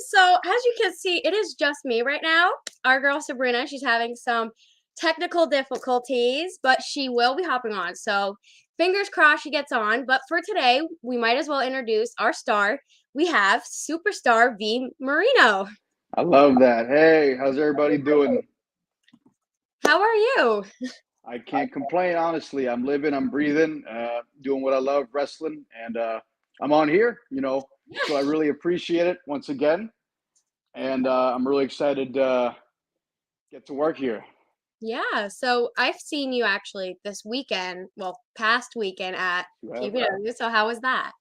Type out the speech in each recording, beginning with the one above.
So as you can see, it is just me right now. Our girl Sabrina, she's having some technical difficulties, but she will be hopping on. So fingers crossed she gets on. But for today, we might as well introduce our star. We have superstar Vee Marino. I love that. Hey, how's everybody doing? How are you? I can't complain, honestly. I'm living, I'm breathing, doing what I love, wrestling, and I'm on here. So I really appreciate it once again, and I'm really excited to get to work here. Yeah, so I've seen you actually this weekend, well, past weekend at You have? PBW. So how was that?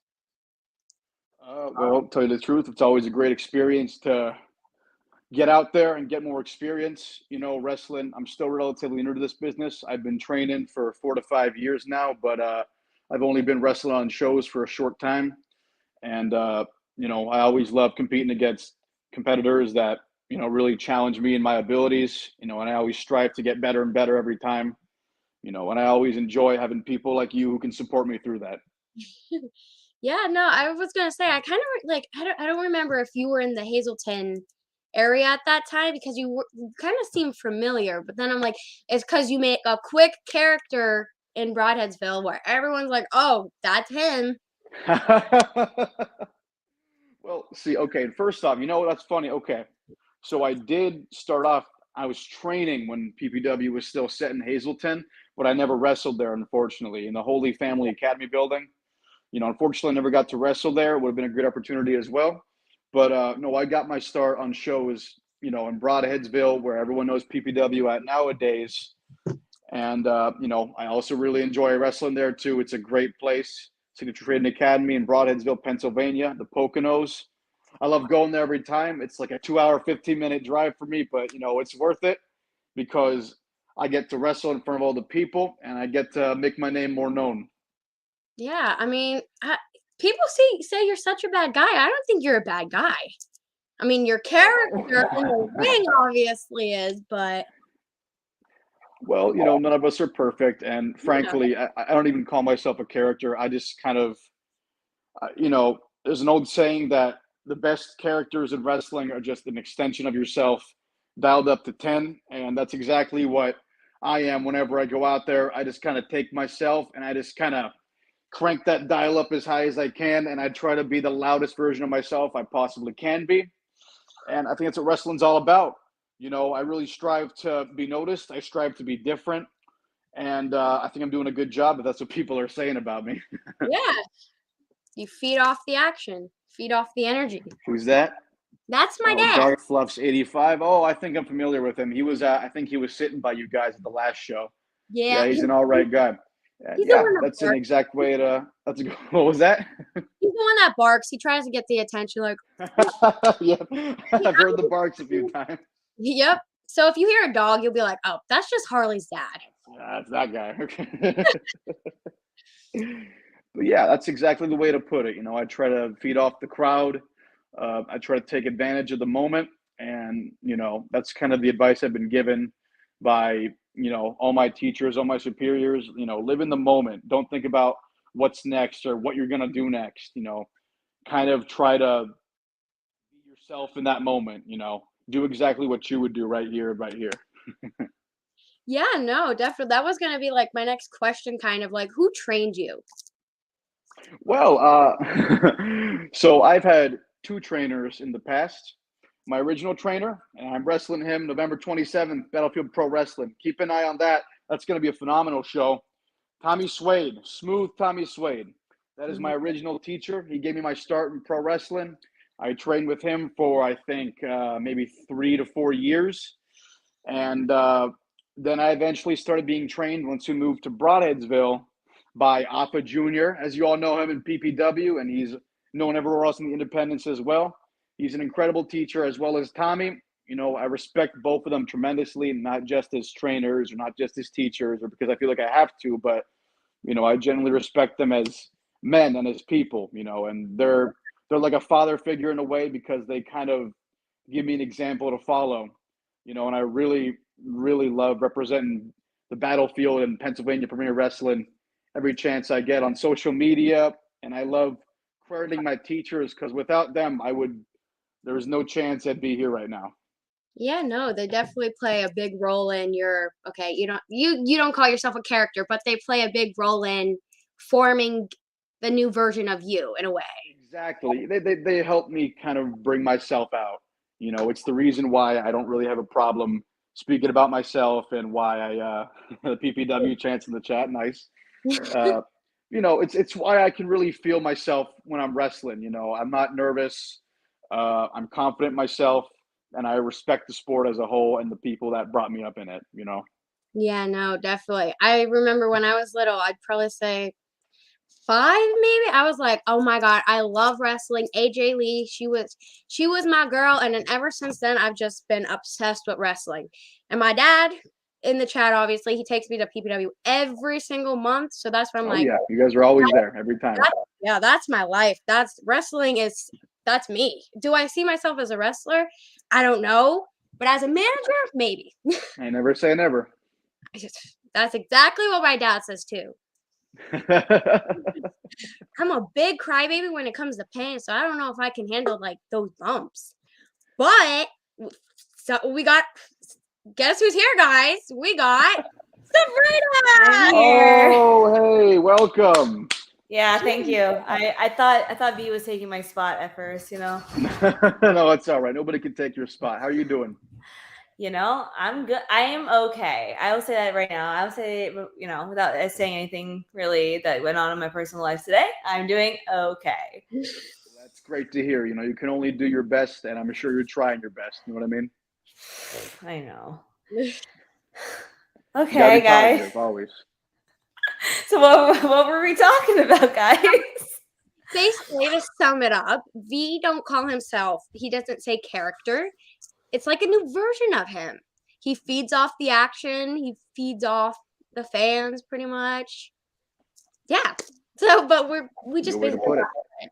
Well, tell you the truth, it's always a great experience to get out there and get more experience. Wrestling, I'm still relatively new to this business. I've been training for 4 to 5 years now, but I've only been wrestling on shows for a short time. And, I always love competing against competitors that, really challenge me and my abilities, and I always strive to get better and better every time, and I always enjoy having people like you who can support me through that. Yeah, no, I was gonna say I kind of like I don't remember if you were in the Hazleton area at that time because you kind of seemed familiar, but then I'm like, it's because you made a quick character in Broadheadsville where everyone's like, oh, that's him. Well, see, okay, first off, that's funny. Okay, so I did start off, I was training when PPW was still set in Hazleton, but I never wrestled there, unfortunately, in the Holy Family Academy building. Unfortunately, I never got to wrestle there. It would have been a great opportunity as well. But no, I got my start on shows, in Broadheadsville, where everyone knows PPW at nowadays. And, I also really enjoy wrestling there too. It's a great place. Signature Trading Academy in Broadheadsville, Pennsylvania, the Poconos. I love going there every time. It's like a 2 hour, 15-minute drive for me, but, it's worth it because I get to wrestle in front of all the people and I get to make my name more known. Yeah, I mean, people say you're such a bad guy. I don't think you're a bad guy. I mean, your character in the ring obviously is, but Well, none of us are perfect, and you know, frankly, I don't even call myself a character. I just kind of, there's an old saying that the best characters in wrestling are just an extension of yourself, dialed up to 10, and that's exactly what I am. Whenever I go out there, I just kind of take myself and I just kind of crank that dial up as high as I can, and I try to be the loudest version of myself I possibly can be. And I think that's what wrestling's all about. I really strive to be noticed. I strive to be different. And I think I'm doing a good job, if that's what people are saying about me. yeah, you feed off the action, feed off the energy. Who's that? That's my Oh, dad. Dark Fluffs 85. Oh, I think I'm familiar with him. He was, I think he was sitting by you guys at the last show. Yeah, Yeah, he's an all right guy. And he's the yeah, one that that's an barks. exact way to, that's a good, what was that? He's the one that barks. He tries to get the attention, like, Yeah, "Hey, I've heard the barks a few times. yep. So if you hear a dog, you'll be like, oh, that's just Harley's dad. That's that guy. Okay. But yeah, that's exactly the way to put it. I try to feed off the crowd. I try to take advantage of the moment, and that's kind of the advice I've been given by all my teachers, all my superiors. Live in the moment. Don't think about what's next or what you're gonna do next. Kind of try to be yourself in that moment. Do exactly what you would do right here, right here. Yeah, no, definitely. That was gonna be like my next question, kind of like, who trained you? Well, so I've had two trainers in the past. My original trainer, and I'm wrestling him November 27th, Battlefield Pro Wrestling. Keep an eye on that. That's going to be a phenomenal show. Tommy Suede, smooth Tommy Suede. That is my original teacher. He gave me my start in pro wrestling. I trained with him for, I think, maybe 3 to 4 years. And then I eventually started being trained once we moved to Broadheadsville by Alpha Jr., as you all know him in PPW, and he's known everywhere else in the independents as well. He's an incredible teacher, as well as Tommy. I respect both of them tremendously, not just as trainers or not just as teachers, or because I feel like I have to, but I generally respect them as men and as people. And they're like a father figure in a way because they kind of give me an example to follow. And I really, really love representing the battlefield in Pennsylvania Premier Wrestling every chance I get on social media. And I love crediting my teachers because without them, I would there's no chance I'd be here right now. Yeah, no, they definitely play a big role in your okay, you don't call yourself a character, but they play a big role in forming the new version of you in a way. Exactly. They help me kind of bring myself out. It's the reason why I don't really have a problem speaking about myself and why the PPW chants in the chat, nice. Uh, it's why I can really feel myself when I'm wrestling. I'm not nervous. I'm confident in myself, and I respect the sport as a whole and the people that brought me up in it. Yeah, no, definitely. I remember when I was little, I'd probably say 5 maybe. I was like, "Oh my god, I love wrestling." AJ Lee, she was my girl, and then ever since then, I've just been obsessed with wrestling. And my dad in the chat, obviously, he takes me to PPW every single month, so that's why I'm Oh like, yeah, you guys are always there every time. yeah, that's my life. That's wrestling is that's me. Do I see myself as a wrestler? I don't know, but as a manager, maybe. I never say never. That's exactly what my dad says too. I'm a big crybaby when it comes to pain, so I don't know if I can handle like those bumps. But so we got guess who's here, guys? We got I'm Sabrina. here. Oh, hey, welcome. Yeah, thank you. I thought V was taking my spot at first, No, it's all right. Nobody can take your spot. How are you doing? I'm good. I am okay. I will say that right now. I will say, without saying anything really that went on in my personal life today, I'm doing okay. That's great to hear. You can only do your best, and I'm sure you're trying your best. You know what I mean? I know. You gotta Okay, be guys. positive, always. So what were we talking about, guys? Basically, to sum it up, V don't call himself. He doesn't say character. It's like a new version of him. He feeds off the action. He feeds off the fans, pretty much. Yeah. So, but we just Good way to basically put it.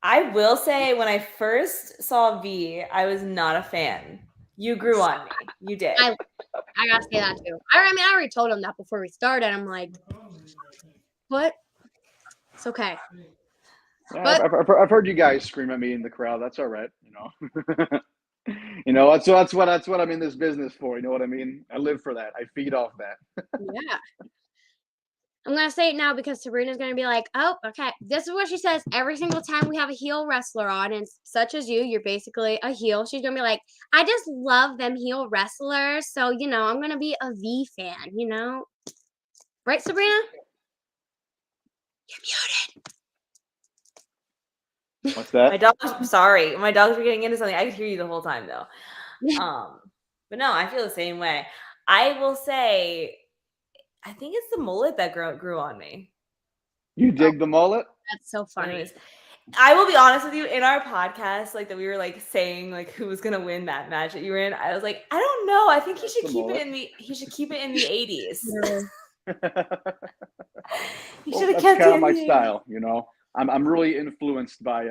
I will say when I first saw V, I was not a fan. You grew on me. You did. I gotta say that too. I mean, I already told him that before we started. I'm like, what? It's okay. Yeah, But I've heard you guys scream at me in the crowd. That's all right. That's what I'm in this business for. You know what I mean? I live for that. I feed off that. yeah, I'm gonna say it now because Sabrina's gonna be like, oh, okay. This is what she says every single time we have a heel wrestler on, and such as you're basically a heel. She's gonna be like, I just love them heel wrestlers, so I'm gonna be a V fan. Right, Sabrina? You're muted. What's that? My dogs. Sorry, my dogs were getting into something. I could hear you the whole time though. But no, I feel the same way. I will say, I think it's the mullet that grew on me. You dig the mullet? That's so funny. Anyways, I will be honest with you. In our podcast, like that, we were like saying like who was gonna win that match that you were in. I was like, I don't know. I think he should keep it in the. He should keep it in the 80s. He should have That's kept kind it of in my the 80s. style. I'm really influenced by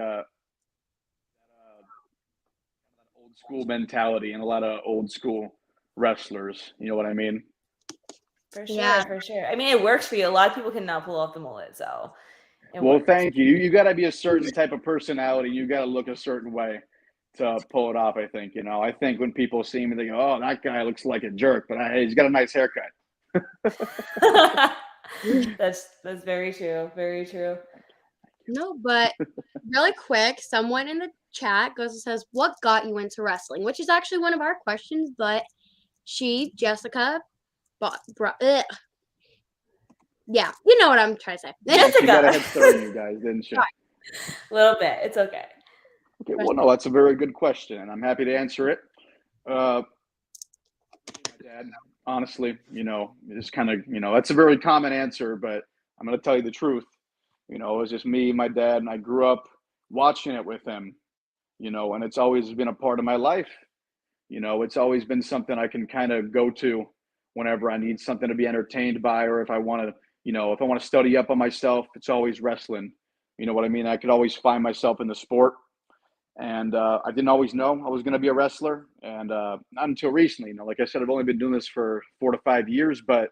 old school mentality and a lot of old school wrestlers. You know what I mean? For sure, Yeah. for sure. I mean, it works for you. A lot of people cannot pull off the mullet, so. Well, Works. thank you. You got to be a certain type of personality. You got to look a certain way to pull it off. I think. I think when people see me, they go, "Oh, that guy looks like a jerk," but hey, he's got a nice haircut. That's very true. Very true. No, but really quick, someone in the chat goes and says, "What got you into wrestling?" Which is actually one of our questions, but Jessica, yeah, you know what I'm trying to say. Jessica. She got a head start on you guys, didn't she? A little bit. It's okay. Okay. Well, no, that's a very good question, and I'm happy to answer it. My dad, honestly, is kind of, that's a very common answer, but I'm going to tell you the truth. It was just me, my dad, and I grew up watching it with him, and it's always been a part of my life. It's always been something I can kind of go to whenever I need something to be entertained by, or if I want to, if I want to study up on myself, it's always wrestling. You know what I mean? I could always find myself in the sport. And I didn't always know I was going to be a wrestler, and not until recently. Like I said, I've only been doing this for 4 to 5 years, but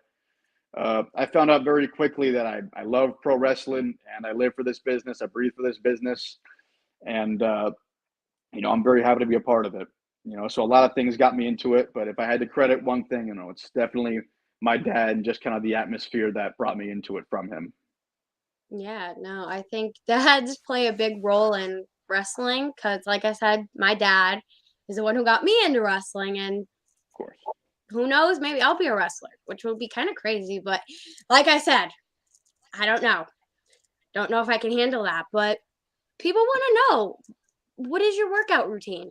I found out very quickly that I love pro wrestling, and I live for this business. I breathe for this business, and I'm very happy to be a part of it. So a lot of things got me into it, but if I had to credit one thing, it's definitely my dad and just kind of the atmosphere that brought me into it from him. Yeah, no, I think dads play a big role in wrestling because, like I said, my dad is the one who got me into wrestling, and Of course. who knows, maybe I'll be a wrestler, which would be kind of crazy. But like I said, I don't know. Don't know if I can handle that, but people want to know, what is your workout routine?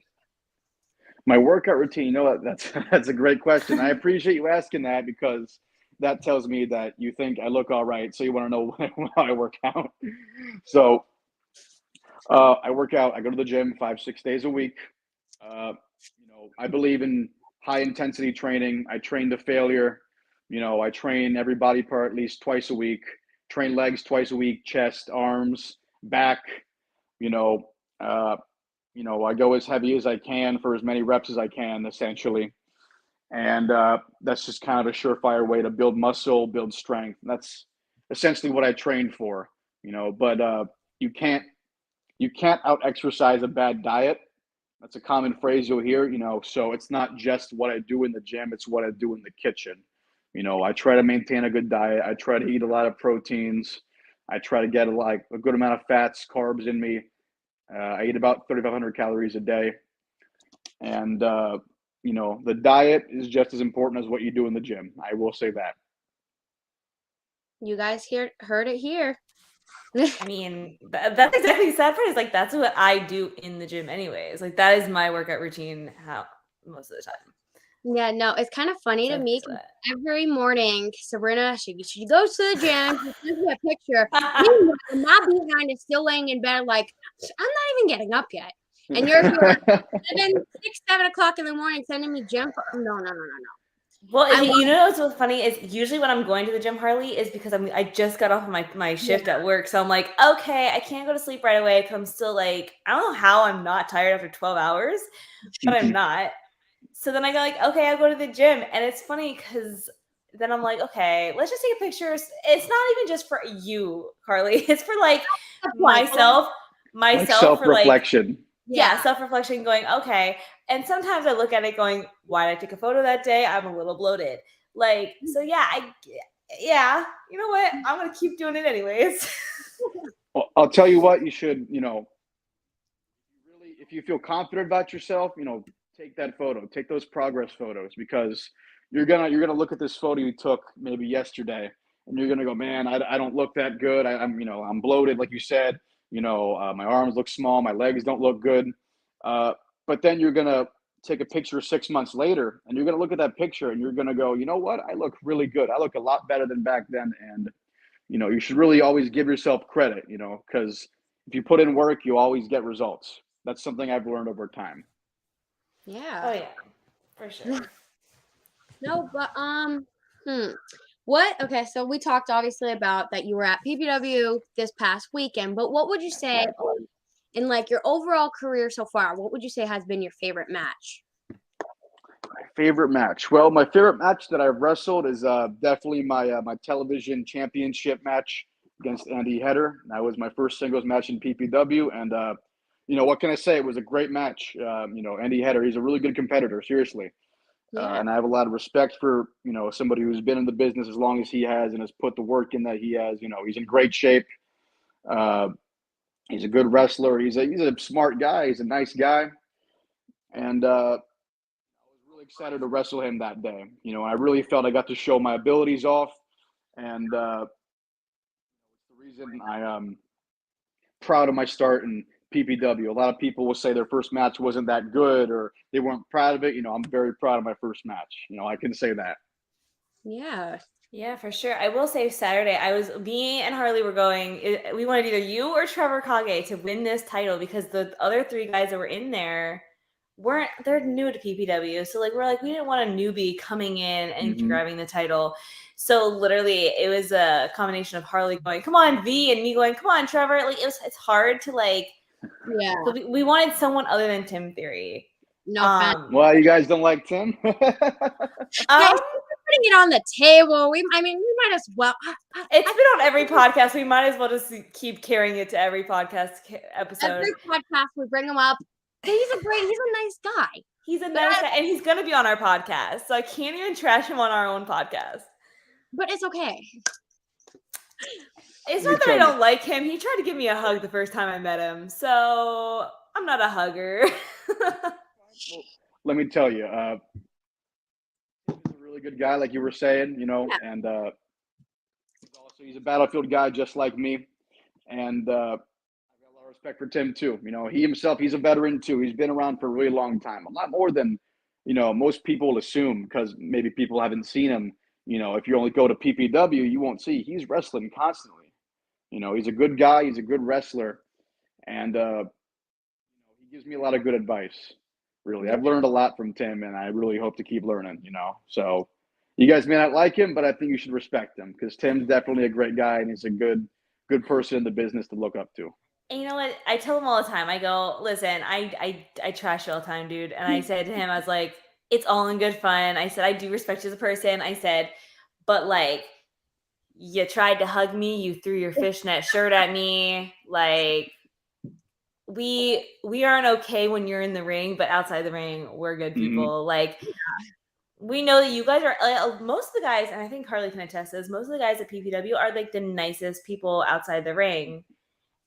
My workout routine, that's a great question. I appreciate you asking that because that tells me that you think I look all right, so you want to know how I work out. So I work out. I go to the gym 5-6 days a week. I believe in high intensity training. I train to failure. I train every body part at least twice a week. Train legs twice a week, chest, arms, back. You know, uh, I go as heavy as I can for as many reps as I can, essentially. And that's just kind of a surefire way to build muscle, build strength. That's essentially what I train for. But you can't out exercise a bad diet. That's a common phrase you'll hear. So it's not just what I do in the gym; it's what I do in the kitchen. I try to maintain a good diet. I try to eat a lot of proteins. I try to get a good amount of fats, carbs in me. I eat about 3,500 calories a day. And, the diet is just as important as what you do in the gym. I will say that. You guys heard it here. I mean, that's exactly the sad part is like that's what I do in the gym anyways. Like that is my workout routine how most of the time. Yeah, no, it's kind of funny to So me that's 'cause what. every morning, Sabrina, she goes to the gym, she sends me a picture. Meanwhile, my behind is still laying in bed like, I'm not even getting up yet. And you're here at 7 o'clock in the morning sending me gym. No, no, no, no, no. Well, I you know what's so funny is usually when I'm going to the gym, Harley, is because I just got off of my shift at work, so I'm like, okay, I can't go to sleep right away because I'm still like, I don't know how I'm not tired after 12 hours, but I'm not. So then I go like, okay, I'll go to the gym, and it's funny because then I'm like, okay, let's just take a picture. It's not even just for you, Carly. It's for like myself Like for like self-reflection. yeah, self-reflection going, okay. And sometimes I look at it going, why did I take a photo that day? I'm a little bloated. Like, so yeah, you know what? I'm going to keep doing it anyways. Well, I'll tell you what, you should, if you feel confident about yourself, take that photo, take those progress photos because you're gonna look at this photo you took maybe yesterday and you're gonna go, man, I don't look that good. I'm bloated, like you said. My arms look small, my legs don't look good. But then you're gonna take a picture 6 months later and you're gonna look at that picture and you're gonna go, you know what? I look really good. I look a lot better than back then. And you should really always give yourself credit, because if you put in work, you always get results. That's something I've learned over time. Yeah. Oh yeah, for sure. No, but okay, so we talked obviously about that you were at PPW this past weekend, but what would you say in like your overall career so far, what would you say has been your favorite match? My favorite match. Well, my favorite match that I've wrestled is definitely my television championship match against Andy Header. That was my first singles match in PPW, and what can I say? It was a great match. Andy Header, he's a really good competitor. Seriously. Yeah. And I have a lot of respect for, somebody who's been in the business as long as he has and has put the work in that he has. He's in great shape. He's a good wrestler. He's a smart guy. He's a nice guy. And I was really excited to wrestle him that day. I really felt I got to show my abilities off. And the reason I'm proud of my start in PPW. A lot of people will say their first match wasn't that good or they weren't proud of it. I'm very proud of my first match. I can say that. Yeah. Yeah, for sure. I will say Saturday, me and Harley were going, we wanted either you or Trevor Kage to win this title because the other three guys that were in there they're new to PPW. So we're like, we didn't want a newbie coming in and grabbing the title. So literally it was a combination of Harley going, come on, V, and me going, come on, Trevor. Like it's hard to yeah. We wanted someone other than Tim Theory. No offense. Well, you guys don't like Tim? Putting it on the table. We might as well. It's been on every podcast. We might as well just keep carrying it to every podcast episode. Every podcast we bring him up. He's a nice guy. He's a nice guy, and he's gonna be on our podcast, so I can't even trash him on our own podcast. But it's okay. It's not that I don't like him. He tried to give me a hug the first time I met him, so I'm not a hugger. Well, let me tell you, he's a really good guy, like you were saying, you know, and he's a battlefield guy just like me, and I've got a lot of respect for Tim too. You know, he's a veteran too. He's been around for a really long time, a lot more than most people assume, because maybe people haven't seen him. You know, if you only go to PPW, you won't see he's wrestling constantly. You know, he's a good guy. He's a good wrestler, and he gives me a lot of good advice. Really, I've learned a lot from Tim, and I really hope to keep learning. You know, so you guys may not like him, but I think you should respect him, because Tim's definitely a great guy, and he's a good person in the business to look up to. And you know what? I tell him all the time. I go, listen, I trash you all the time, dude. And I said to him, I was like, it's all in good fun. I said, I do respect you as a person. I said, but like, you tried to hug me, you threw your fishnet shirt at me. Like, we aren't okay when you're in the ring, but outside the ring, we're good people. Mm-hmm. Like, we know that you guys are, like, most of the guys, and I think Carly can attest this, most of the guys at PPW are like the nicest people outside the ring.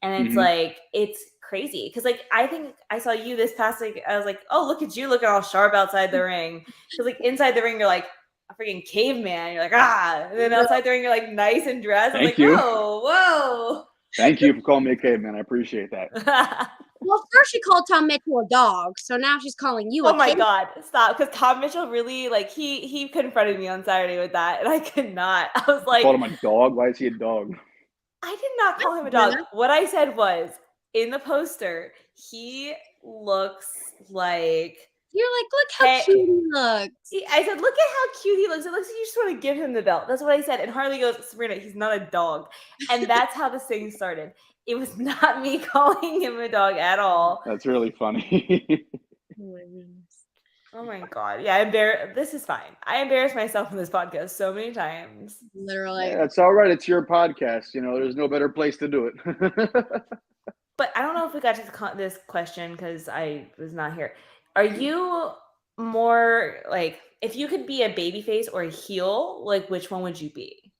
And it's like, it's crazy. Because, like, I think I saw you this past week. I was like, oh, look at you looking all sharp outside the ring. Because, like, inside the ring, you're like a freaking caveman. You're like, ah. And then outside the ring, you're like nice and dressed. I'm like, whoa. Thank you for calling me a caveman. I appreciate that. Well, first she called Tom Mitchell a dog. So now she's calling you a my God. Stop. Because Tom Mitchell really, like, he confronted me on Saturday with that. And I could not. I was like. You called him a dog? Why is he a dog? I did not call him a dog. What I said was, in the poster, he looks like... You're like, look how cute he looks. I said, look at how cute he looks. It looks like you just want to give him the belt. That's what I said. And Harley goes, Sabrina, he's not a dog. And that's how this thing started. It was not me calling him a dog at all. That's really funny. Oh my goodness. Oh my God. Yeah, this is fine. I embarrassed myself in this podcast so many times. Literally. Yeah, that's all right. It's your podcast. You know, there's no better place to do it. But I don't know if we got to this question because I was not here. Are you more like, if you could be a babyface or a heel, like which one would you be?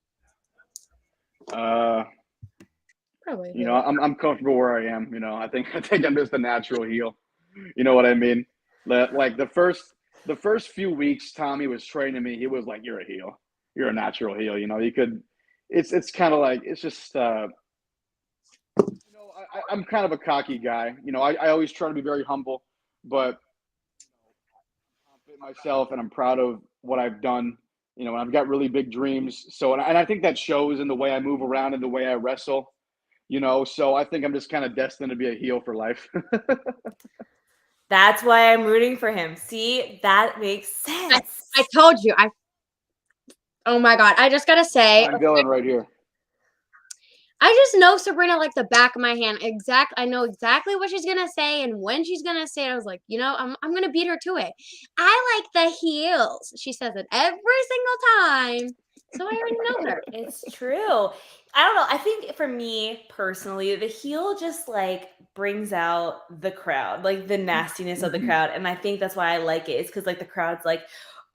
Probably. You know, I'm comfortable where I am. You know, I think I'm just a natural heel. You know what I mean? Like the first few weeks Tommy was training me, he was like, "You're a heel. You're a natural heel." You know, you could. It's kind of like, it's just. I'm kind of a cocky guy. You know, I always try to be very humble, but I'm confident in myself, and I'm proud of what I've done. You know, and I've got really big dreams. So, and I think that shows in the way I move around and the way I wrestle. You know, so I think I'm just kind of destined to be a heel for life. That's why I'm rooting for him. See, that makes sense. I told you. Oh my God. I just got to say. I'm Dylan right here. I just know Sabrina like the back of my hand. I know exactly what she's going to say and when she's going to say it. I was like, you know, I'm going to beat her to it. I like the heels. She says it every single time. So I already know her. It's true. I don't know. I think for me personally, the heel just like brings out the crowd, like the nastiness of the crowd. And I think that's why I like it. It's because like the crowd's like,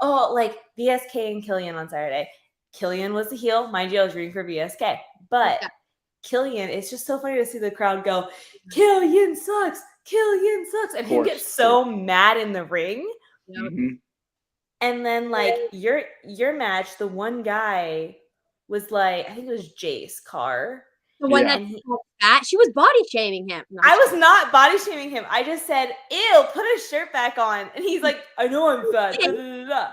oh, like VSK and Killian on Saturday. Killian was the heel. Mind you, I was rooting for VSK. But Killian, it's just so funny to see the crowd go, Killian sucks. Killian sucks. And him get so mad in the ring. Mm-hmm. And then like your match, the one guy was like, I think it was Jace Carr. The one that fat. She was body shaming him. No, I was not body shaming him. I just said, ew, put his shirt back on. And he's like, I know I'm fat. Da, da, da, da.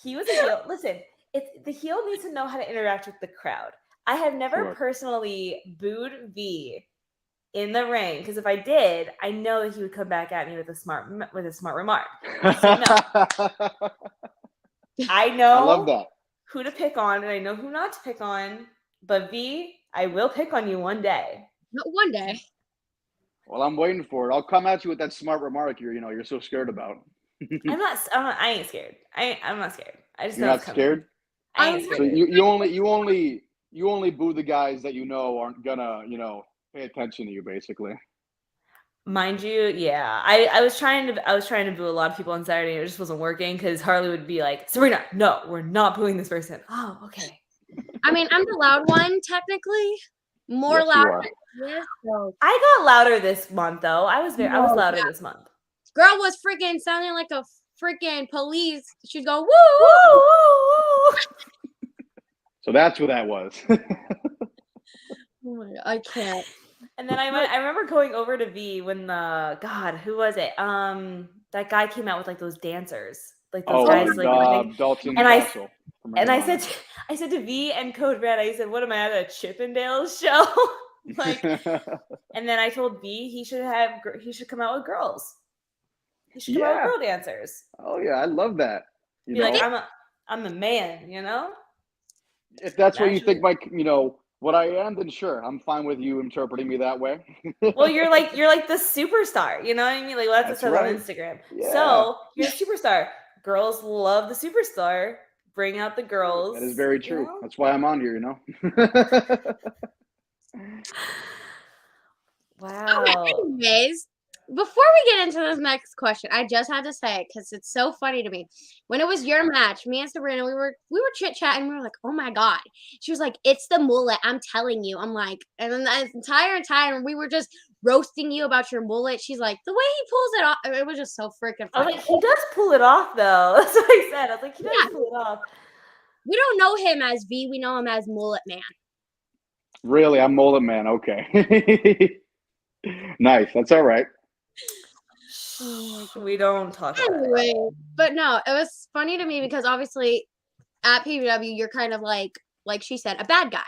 He was a heel. Listen, the heel needs to know how to interact with the crowd. I have never personally booed V in the ring, because if I did, I know that he would come back at me with a smart remark. So no. I know I love that. Who to pick on, and I know who not to pick on. But V, I will pick on you one day. Not one day. Well, I'm waiting for it. I'll come at you with that smart remark you're so scared about. I ain't scared. I'm not scared. I just You're know not scared. I ain't scared. So you only boo the guys that you know aren't gonna pay attention to you, basically. Mind you, yeah. I was trying to boo a lot of people on Saturday, and it just wasn't working because Harley would be like, Sabrina, no, we're not booing this person. Oh, okay. I mean, I'm the loud one, technically. More Yes, you loud are. than this. So. I got louder this month though. I was louder this month. Girl was freaking sounding like a freaking police. She'd go, woo, Woo, woo. woo, woo. So that's what that was. Oh my God, I can't. And then I remember going over to V when who was it? That guy came out with like those dancers, like those guys, like Dalton and Castle. I said to V and Code Red, I said, "What am I at a Chippendales show?" Like, and then I told V he should come out with girls. He should come out with girl dancers. Oh yeah, I love that. Be like, I'm a man, you know. If that's what you think, what I am, then sure, I'm fine with you interpreting me that way. Well, you're like the superstar, you know what I mean? Like, that's what it says on Instagram. Yeah. So you're a superstar. Girls love the superstar. Bring out the girls. That is very true. You know? That's why I'm on here, you know. Wow. Anyways, before we get into this next question, I just have to say it because it's so funny to me. When it was your match, me and Sabrina, we were chit-chatting. We were like, oh my God. She was like, it's the mullet. I'm telling you. I'm like, and then the entire time we were just roasting you about your mullet. She's like, the way he pulls it off, it was just so freaking funny. I was like, he does pull it off though. That's what I said. I was like, he does pull it off. We don't know him as V. We know him as Mullet Man. Really? I'm Mullet Man. Okay. Nice. That's all right. We don't talk about it. But no, it was funny to me because obviously at PBW, you're kind of like she said, a bad guy.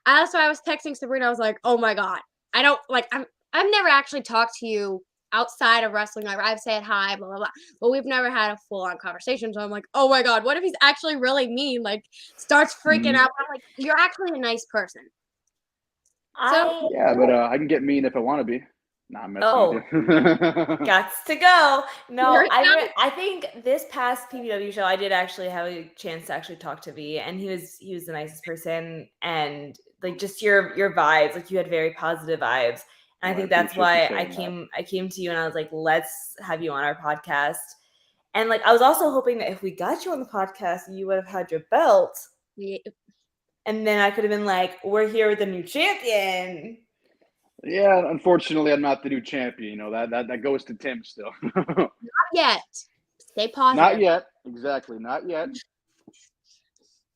That's why I was texting Sabrina. I was like, oh my God. I've never actually talked to you outside of wrestling. Like, I've said hi, blah, blah, blah. But we've never had a full-on conversation. So I'm like, oh my God, what if he's actually really mean? Like, starts freaking out. I'm like, you're actually a nice person. Yeah, but I can get mean if I want to be. Nah, I'm messing with you. Gots to go. No, I think this past PBW show, I did actually have a chance to actually talk to V, and he was the nicest person, and like just your vibes, like you had very positive vibes. And I think that's why I came to you and I was like, let's have you on our podcast. And like, I was also hoping that if we got you on the podcast, you would have had your belt. Yeah. And then I could have been like, we're here with the new champion. Yeah, unfortunately, I'm not the new champion. You know, that goes to Tim still. Not yet. Stay positive. Not yet. Exactly. Not yet.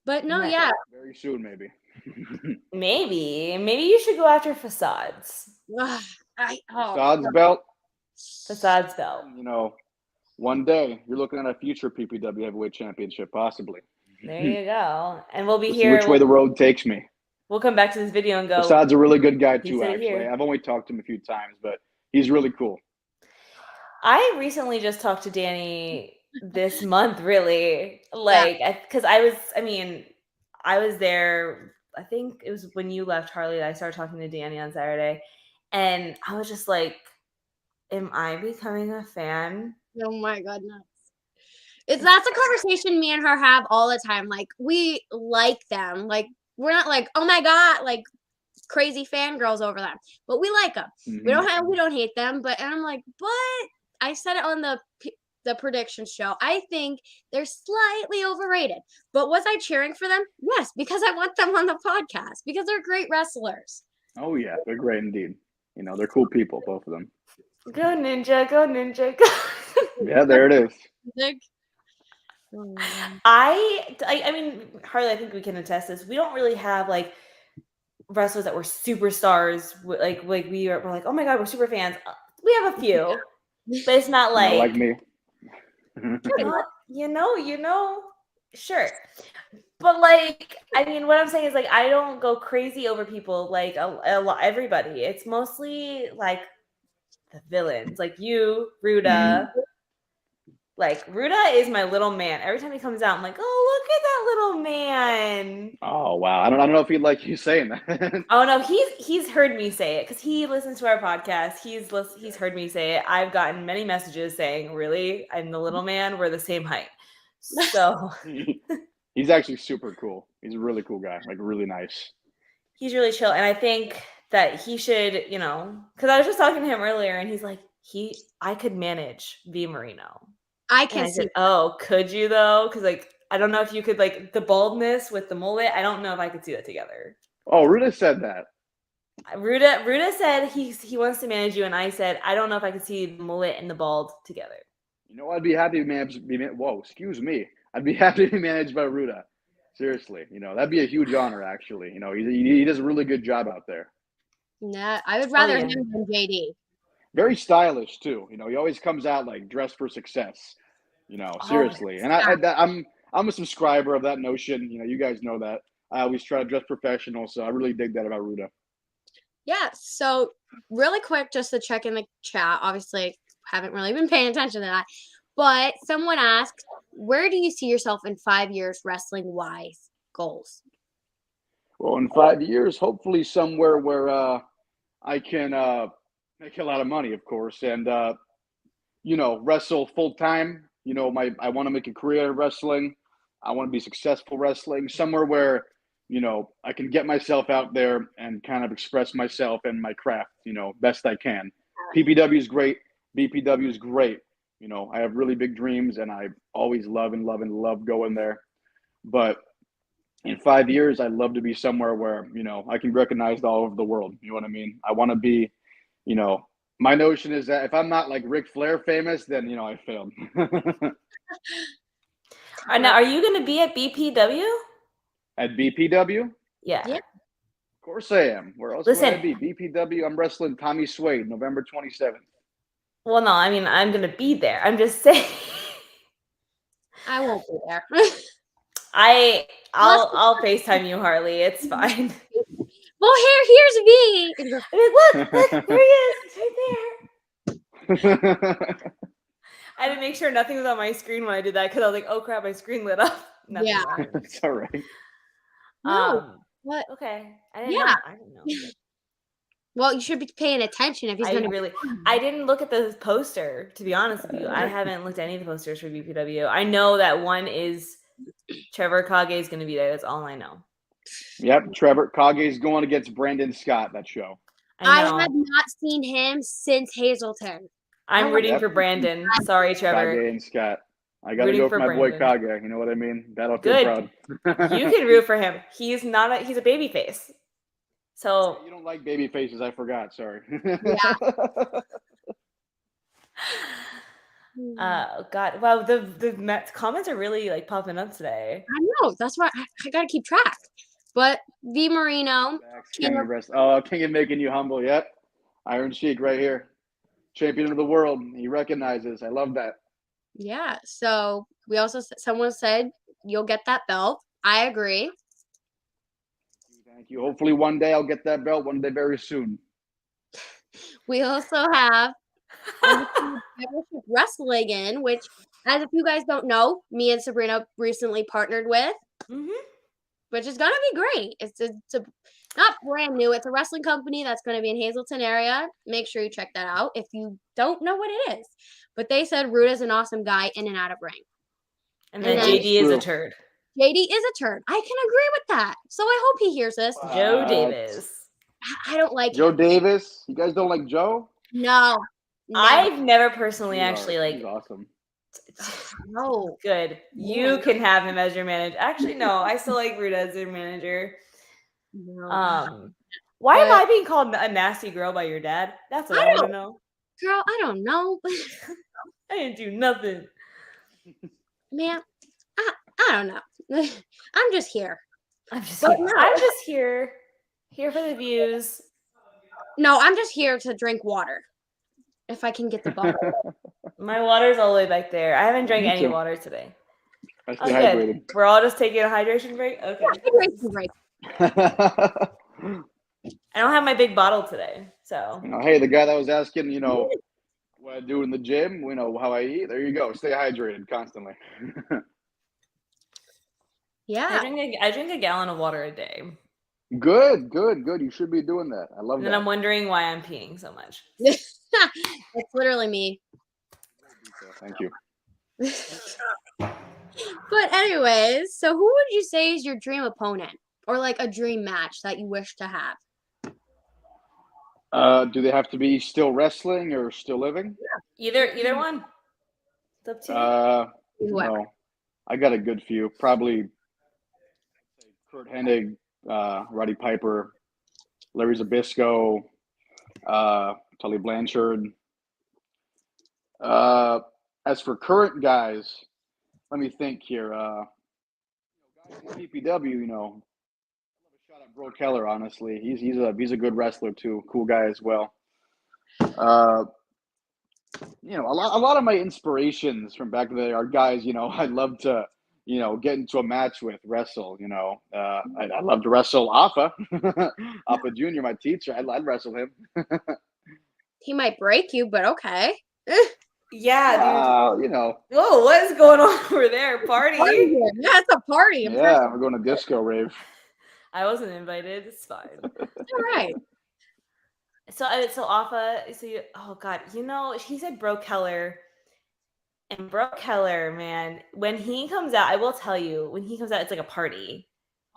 But no, yeah. Very soon, maybe. Maybe you should go after Facades. Facades belt. Facades belt. You know, one day you're looking at a future PPW Heavyweight Championship, possibly. There you go. And we'll be here. Which way the road takes me. We'll come back to this video and go. Facades a really good guy too, actually. I've only talked to him a few times, but he's really cool. I recently just talked to Danny this month, really. Like, because I was there, I think it was when you left, Harley, I started talking to Danny on Saturday. And I was just like, am I becoming a fan? Oh my goodness. That's a conversation me and her have all the time. Like, we like them. Like, we're not like, oh my God, like crazy fangirls over them. But we like them. Mm-hmm. We don't hate them. And I'm like, but I said it on the prediction show. I think they're slightly overrated. But was I cheering for them? Yes, because I want them on the podcast because they're great wrestlers. Oh yeah, they're great indeed. You know, they're cool people, both of them. Go Ninja, go Ninja, go. Yeah, there it is. I mean, Harley, I think we can attest this. We don't really have like wrestlers that were superstars. Like we're like, oh my God, we're super fans. We have a few, but it's not like me. you know, sure. But like, I mean, what I'm saying is like, I don't go crazy over people like everybody. It's mostly like the villains, like you, Ruda. Mm-hmm. Like, Ruda is my little man. Every time he comes out, I'm like, oh, look at that little man. Oh, wow. I don't know if he'd like you saying that. Oh, no, he's heard me say it because he listens to our podcast. He's heard me say it. I've gotten many messages saying, really? I'm the little man. We're the same height. So. He's actually super cool. He's a really cool guy. Like, really nice. He's really chill. And I think that he should, because I was just talking to him earlier, and he's like, I could manage Vee Marino. I And can I see said, oh, could you though? Because I don't know if you could the baldness with the mullet. I don't know if I could see that together. Oh, Ruda said that. Ruda said he wants to manage you, and I said I don't know if I could see the mullet and the bald together. I'd be happy to whoa, excuse me. I'd be happy to be managed by Ruda. Seriously, that'd be a huge honor. Actually, he does a really good job out there. Nah, I would rather yeah. him than JD. Very stylish too. He always comes out dressed for success. Seriously. And I'm a subscriber of that notion. You guys know that. I always try to dress professional, so I really dig that about Ruda. Yeah. So really quick, just to check in the chat. Obviously, haven't really been paying attention to that. But someone asked, where do you see yourself in 5 years wrestling wise goals? Well, in 5 years, hopefully somewhere where I can make a lot of money, of course, and wrestle full time. I want to make a career of wrestling. I want to be successful wrestling somewhere where I can get myself out there and kind of express myself and my craft, best I can. PPW is great. BPW is great. I have really big dreams, and I always love going there. But in 5 years, I'd love to be somewhere where, I can be recognized all over the world. You know what I mean? I want to be, my notion is that if I'm not like Ric Flair famous, then, I failed. Now, are you going to be at BPW? At BPW? Yeah. Yeah. Of course I am. Where else would I be? BPW, I'm wrestling Tommy Swade, November 27th. Well, no, I mean, I'm going to be there. I'm just saying. I won't be there. I'll FaceTime you, Harley. It's fine. Well, here's me. Look, there he is. He's right there. I had to make sure nothing was on my screen when I did that because I was like, oh crap, my screen lit up. Nothing happened. It's all right. No. What? Okay. I didn't know. Well, you should be paying attention if he's going to. I didn't look at the poster, to be honest with you. I haven't looked at any of the posters for BPW. I know that one is Trevor Kage is going to be there. That's all I know. Yep, Trevor Kage is going against Brandon Scott, that show. I have not seen him since Hazleton. I'm rooting for Brandon. Sorry, Trevor. Kage and Scott. I got to go for my boy Kage. You know what I mean? Battlefield proud. You can root for him. He's a baby face. So you don't like baby faces, I forgot. Sorry. Oh God! Wow, the comments are really popping up today. I know. That's why I gotta keep track. But Vee Marino, King of making you humble. Yep, Iron Sheik right here, champion of the world. He recognizes. I love that. Yeah. So someone said you'll get that belt. I agree. Thank you. Hopefully one day I'll get that belt. One day very soon. We also have wrestling in, which, as if you guys don't know, me and Sabrina recently partnered with, which is gonna be great. It's not brand new. It's a wrestling company that's going to be in Hazleton area. Make sure you check that out if you don't know what it is. But they said Ruda's an awesome guy in and out of ring, and then JD is a turd. JD is a turd. I can agree with that. So I hope he hears this. Joe Davis. I don't like Joe Davis. You guys don't like Joe? No. I've never personally actually he's awesome. No. Good. You can have him as your manager. Actually, no. I still like Ruda as your manager. No. Why am I being called a nasty girl by your dad? That's what I want to know. Girl, I don't know. I didn't do nothing. Man, I don't know. I'm just here. I'm just here. Here for the views. No, I'm just here to drink water. If I can get the bottle. My water's all the way back there. I haven't drank any water today. I stay hydrated. We're all just taking a hydration break? Okay. Hydration break. I don't have my big bottle today, so. Hey, the guy that was asking, what I do in the gym, how I eat. There you go. Stay hydrated constantly. Yeah. I drink a gallon of water a day. Good. You should be doing that. I love that. And I'm wondering why I'm peeing so much. It's literally me. Thank you. But anyways, so who would you say is your dream opponent or like a dream match that you wish to have? Do they have to be still wrestling or still living? Either one. It's up to you. Whoever. No, I got a good few. Probably Kurt Hennig, Roddy Piper, Larry Zbyszko, Tully Blanchard. As for current guys, let me think here. Guys in PPW, I love a shout out Bro Keller. Honestly, he's a good wrestler too. Cool guy as well. A lot of my inspirations from back in the day are guys. I'd love to. Get into a match with, wrestle. I'd love to wrestle Alpha, Alpha Junior, my teacher. I'd wrestle him. He might break you, but okay. Yeah, dude. You know. Whoa, what is going on over there? Party? Yeah, it's a party. Yeah, we're going to disco rave. I wasn't invited. It's fine. All right. So Alpha. Oh God, he said Bro Keller, and Bro Keller, man, when he comes out, I will tell you, when he comes out, it's like a party.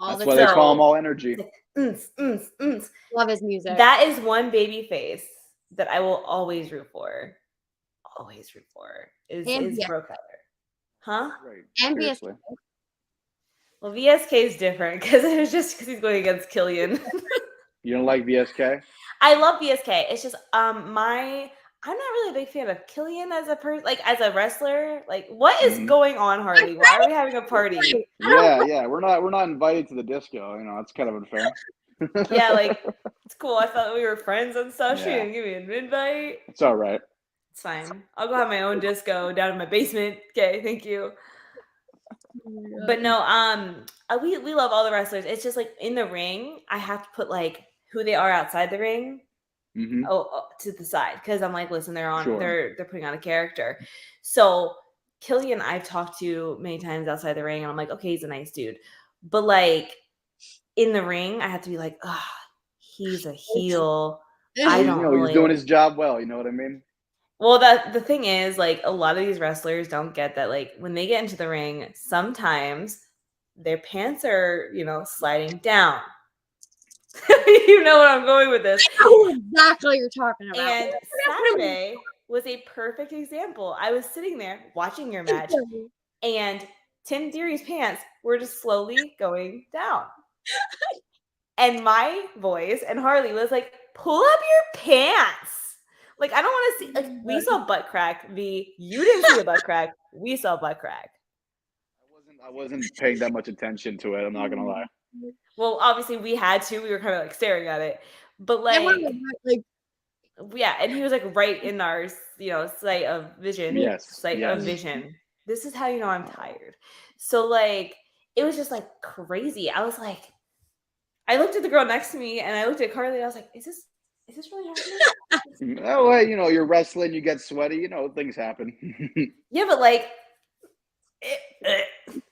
That's why they call him All Energy. Love his music. That is one baby face that I will always root for. Always root for is Bro Keller. Huh? Right. And Seriously. Well, VSK is different because it was just because he's going against Killian. You don't like VSK? I love VSK. It's just I'm not really a big fan of Killian as a person, like as a wrestler. Like, what is going on, Harley? Why are we having a party? Yeah. We're not invited to the disco. It's kind of unfair. Yeah, like it's cool. I thought we were friends and stuff. She Yeah. didn't give me an invite. It's all right. It's fine. I'll go have my own disco down in my basement. Okay, thank you. But no, we love all the wrestlers. It's just like in the ring, I have to put like who they are outside the ring. Mm-hmm. To the side, because I'm like, listen, Sure. they're putting on a character. So Killian, I've talked to many times outside the ring, and I'm like, okay, he's a nice dude, but like in the ring, I have to be like, he's a heel. I don't really. He's doing his job well. You know what I mean? Well, the thing is, like, a lot of these wrestlers don't get that. Like, when they get into the ring, sometimes their pants are, sliding down. You know what I'm going with this. I know exactly what you're talking about. And Saturday was a perfect example. I was sitting there watching your match, and Tim Theory's pants were just slowly going down. And my voice and Harley was like, pull up your pants. Like, I don't want to see, like, we saw butt crack. You didn't see the butt crack. We saw butt crack. I wasn't paying that much attention to it. I'm not going to lie. Well, obviously we had to. We were kind of like staring at it. But yeah, and he was like right in our, sight of vision. Yes. Of vision. This is how you know I'm tired. So like, it was just like crazy. I was like, I looked at the girl next to me and I looked at Carly and I was like, is this really happening? Oh, well, you're wrestling, you get sweaty, things happen. Yeah, but like,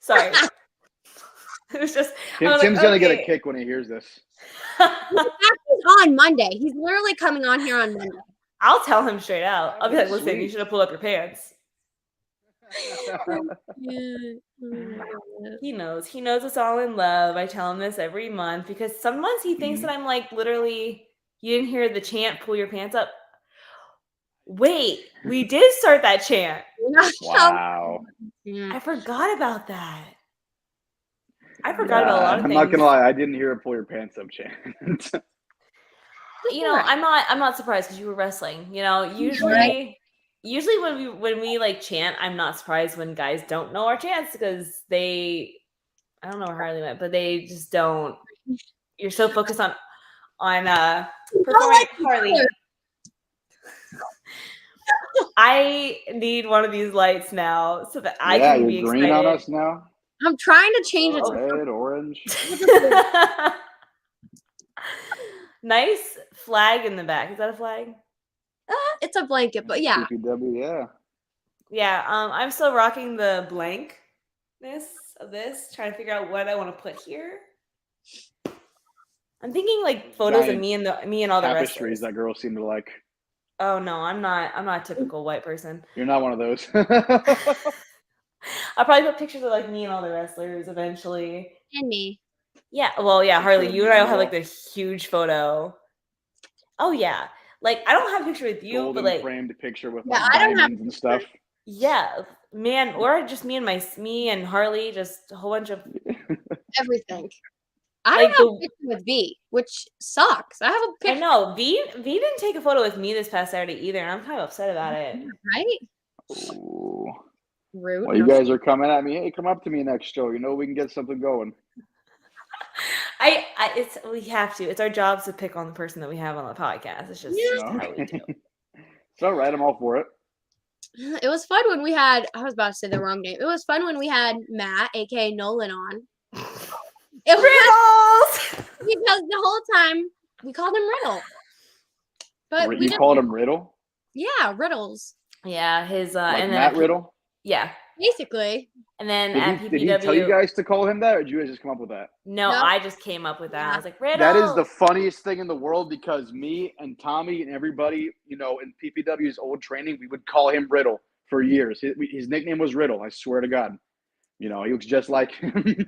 sorry. It was just Tim's gonna get a kick when he hears this. He's on Monday. He's literally coming on here on Monday. I'll tell him straight out. I'll be like, listen, you should have pulled up your pants. He knows it's all in love. I tell him this every month because some months he thinks that I'm like literally, you didn't hear the chant, pull your pants up. Wait, we did start that chant. Wow. I forgot about that. I forgot about a lot of things. I'm not gonna lie, I didn't hear a pull your pants up chant. I'm not surprised because you were wrestling. Usually when we like chant, I'm not surprised when guys don't know our chants because I don't know where Harley went, but they just don't. You're so focused on performing. Harley, I need one of these lights now so that I can be excited. Green on us now. I'm trying to change it. Red, orange. Nice flag in the back. Is that a flag? It's a blanket, but yeah. PPW, yeah. Yeah, I'm still rocking the blankness of this, trying to figure out what I want to put here. I'm thinking like photos of me and all the tapestries wrestlers. That girls seem to like. Oh no, I'm not a typical white person. You're not one of those. I'll probably put pictures of like me and all the wrestlers eventually. And me. Yeah, well, yeah, Harley, you and I will have like the huge photo. Oh yeah. Like I don't have a picture with you, but Golden like framed picture with Yeah, like I don't have diamonds and stuff. yeah, man, or just me and Harley, just a whole bunch of everything. I like don't have a the picture with V, which sucks. I have a I picture, know V didn't take a photo with me this past Saturday either, and I'm kind of upset about it. right? Ooh. Rude. Well, you guys are coming at me. Hey, come up to me next show. You know we can get something going. It's we have to. It's our job to pick on the person that we have on the podcast. It's just You know? how we do. It's all right. I'm all for it. It was fun when we had. I was about to say the wrong name. It was fun when we had Matt, aka Nolan, on. It was Riddles! because the whole time we called him Riddle, but we You just called him Riddle? riddles Yeah, his Like and then Matt Riddle? yeah. basically. And then at Did he tell you PPW, guys to call him that, or did you guys just come up with that? no, No. I just came up with that. I Yeah. was like, Riddle. That is the funniest thing in the world because me and Tommy and everybody, you know, in PPW's old training, we would call him Riddle for years. His nickname was Riddle. I swear to God. You know, he looks just like him.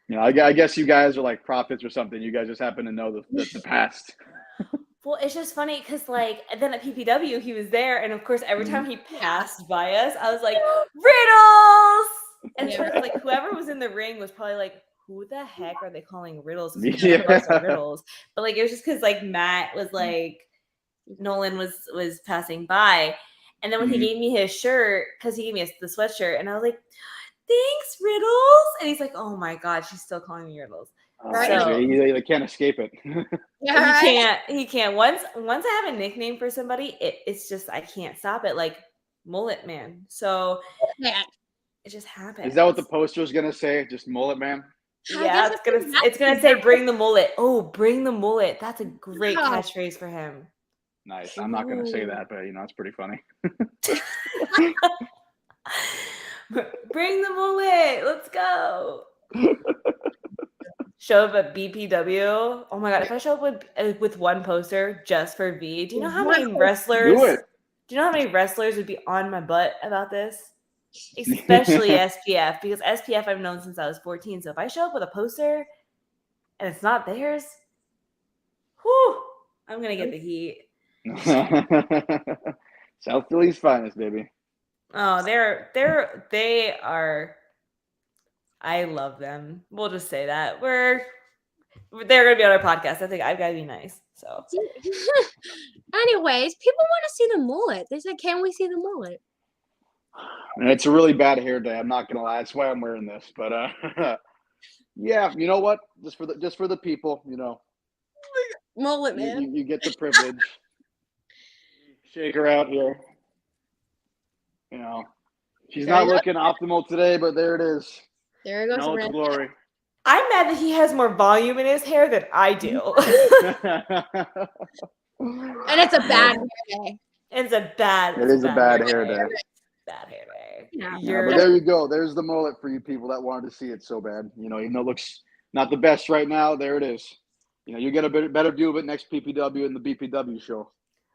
You know, I guess you guys are like prophets or something. You guys just happen to know the past. Well, it's just funny because, like, and then at PPW, he was there, and of course, every time he passed by us, I was like, Riddles! And Yeah. so, like, whoever was in the ring was probably like, who the heck are they calling Riddles? Because Yeah. none of us are Riddles. But, like, it was just because, like, Matt was like, Nolan was passing by. And then when he gave me his shirt, because he gave me the sweatshirt, and I was like, thanks, Riddles. And he's like, oh my God, she's still calling me Riddles. Right. So They can't escape it. Yeah, he can't. Once I have a nickname for somebody, it's just I can't stop it. Like Mullet Man. So Yeah. it just happens. Is that what the poster's gonna say? Just Mullet Man? I Yeah, guess it's gonna say bring the mullet. Oh, bring the mullet. That's a great Wow. catchphrase for him. Nice. I'm not gonna say Ooh. that, but you know, it's pretty funny. Bring the mullet. Let's go. Show up at BPW. Oh my God! If I show up with one poster just for V, do you know how many wrestlers? Do it. Do you know how many wrestlers would be on my butt about this? Especially SPF, because SPF I've known since I was 14. So if I show up with a poster and it's not theirs, whew, I'm gonna get the heat. South Philly's finest, baby. Oh, they are. I love them. We'll just say that they're gonna be on our podcast. I think I've got to be nice. So, Anyways, people want to see the mullet. They said, "Can we see the mullet?" And it's a really bad hair day. I'm not gonna lie. That's why I'm wearing this. But yeah, you know what? Just for the people, you know, Mullet man. you get the privilege. Shake her out here. You know, she's There not you go. looking optimal today, but there it is. There goes In all its Sabrina. glory. I'm mad that he has more volume in his hair than I do. And it's a bad hair day. It's a bad. It is a bad hair day. Bad hair day. Yeah. Yeah, but there you go. There's the mullet for you people that wanted to see it so bad. You know, even though it looks not the best right now, there it is. You know, you get a better view of it next PPW and the BPW show.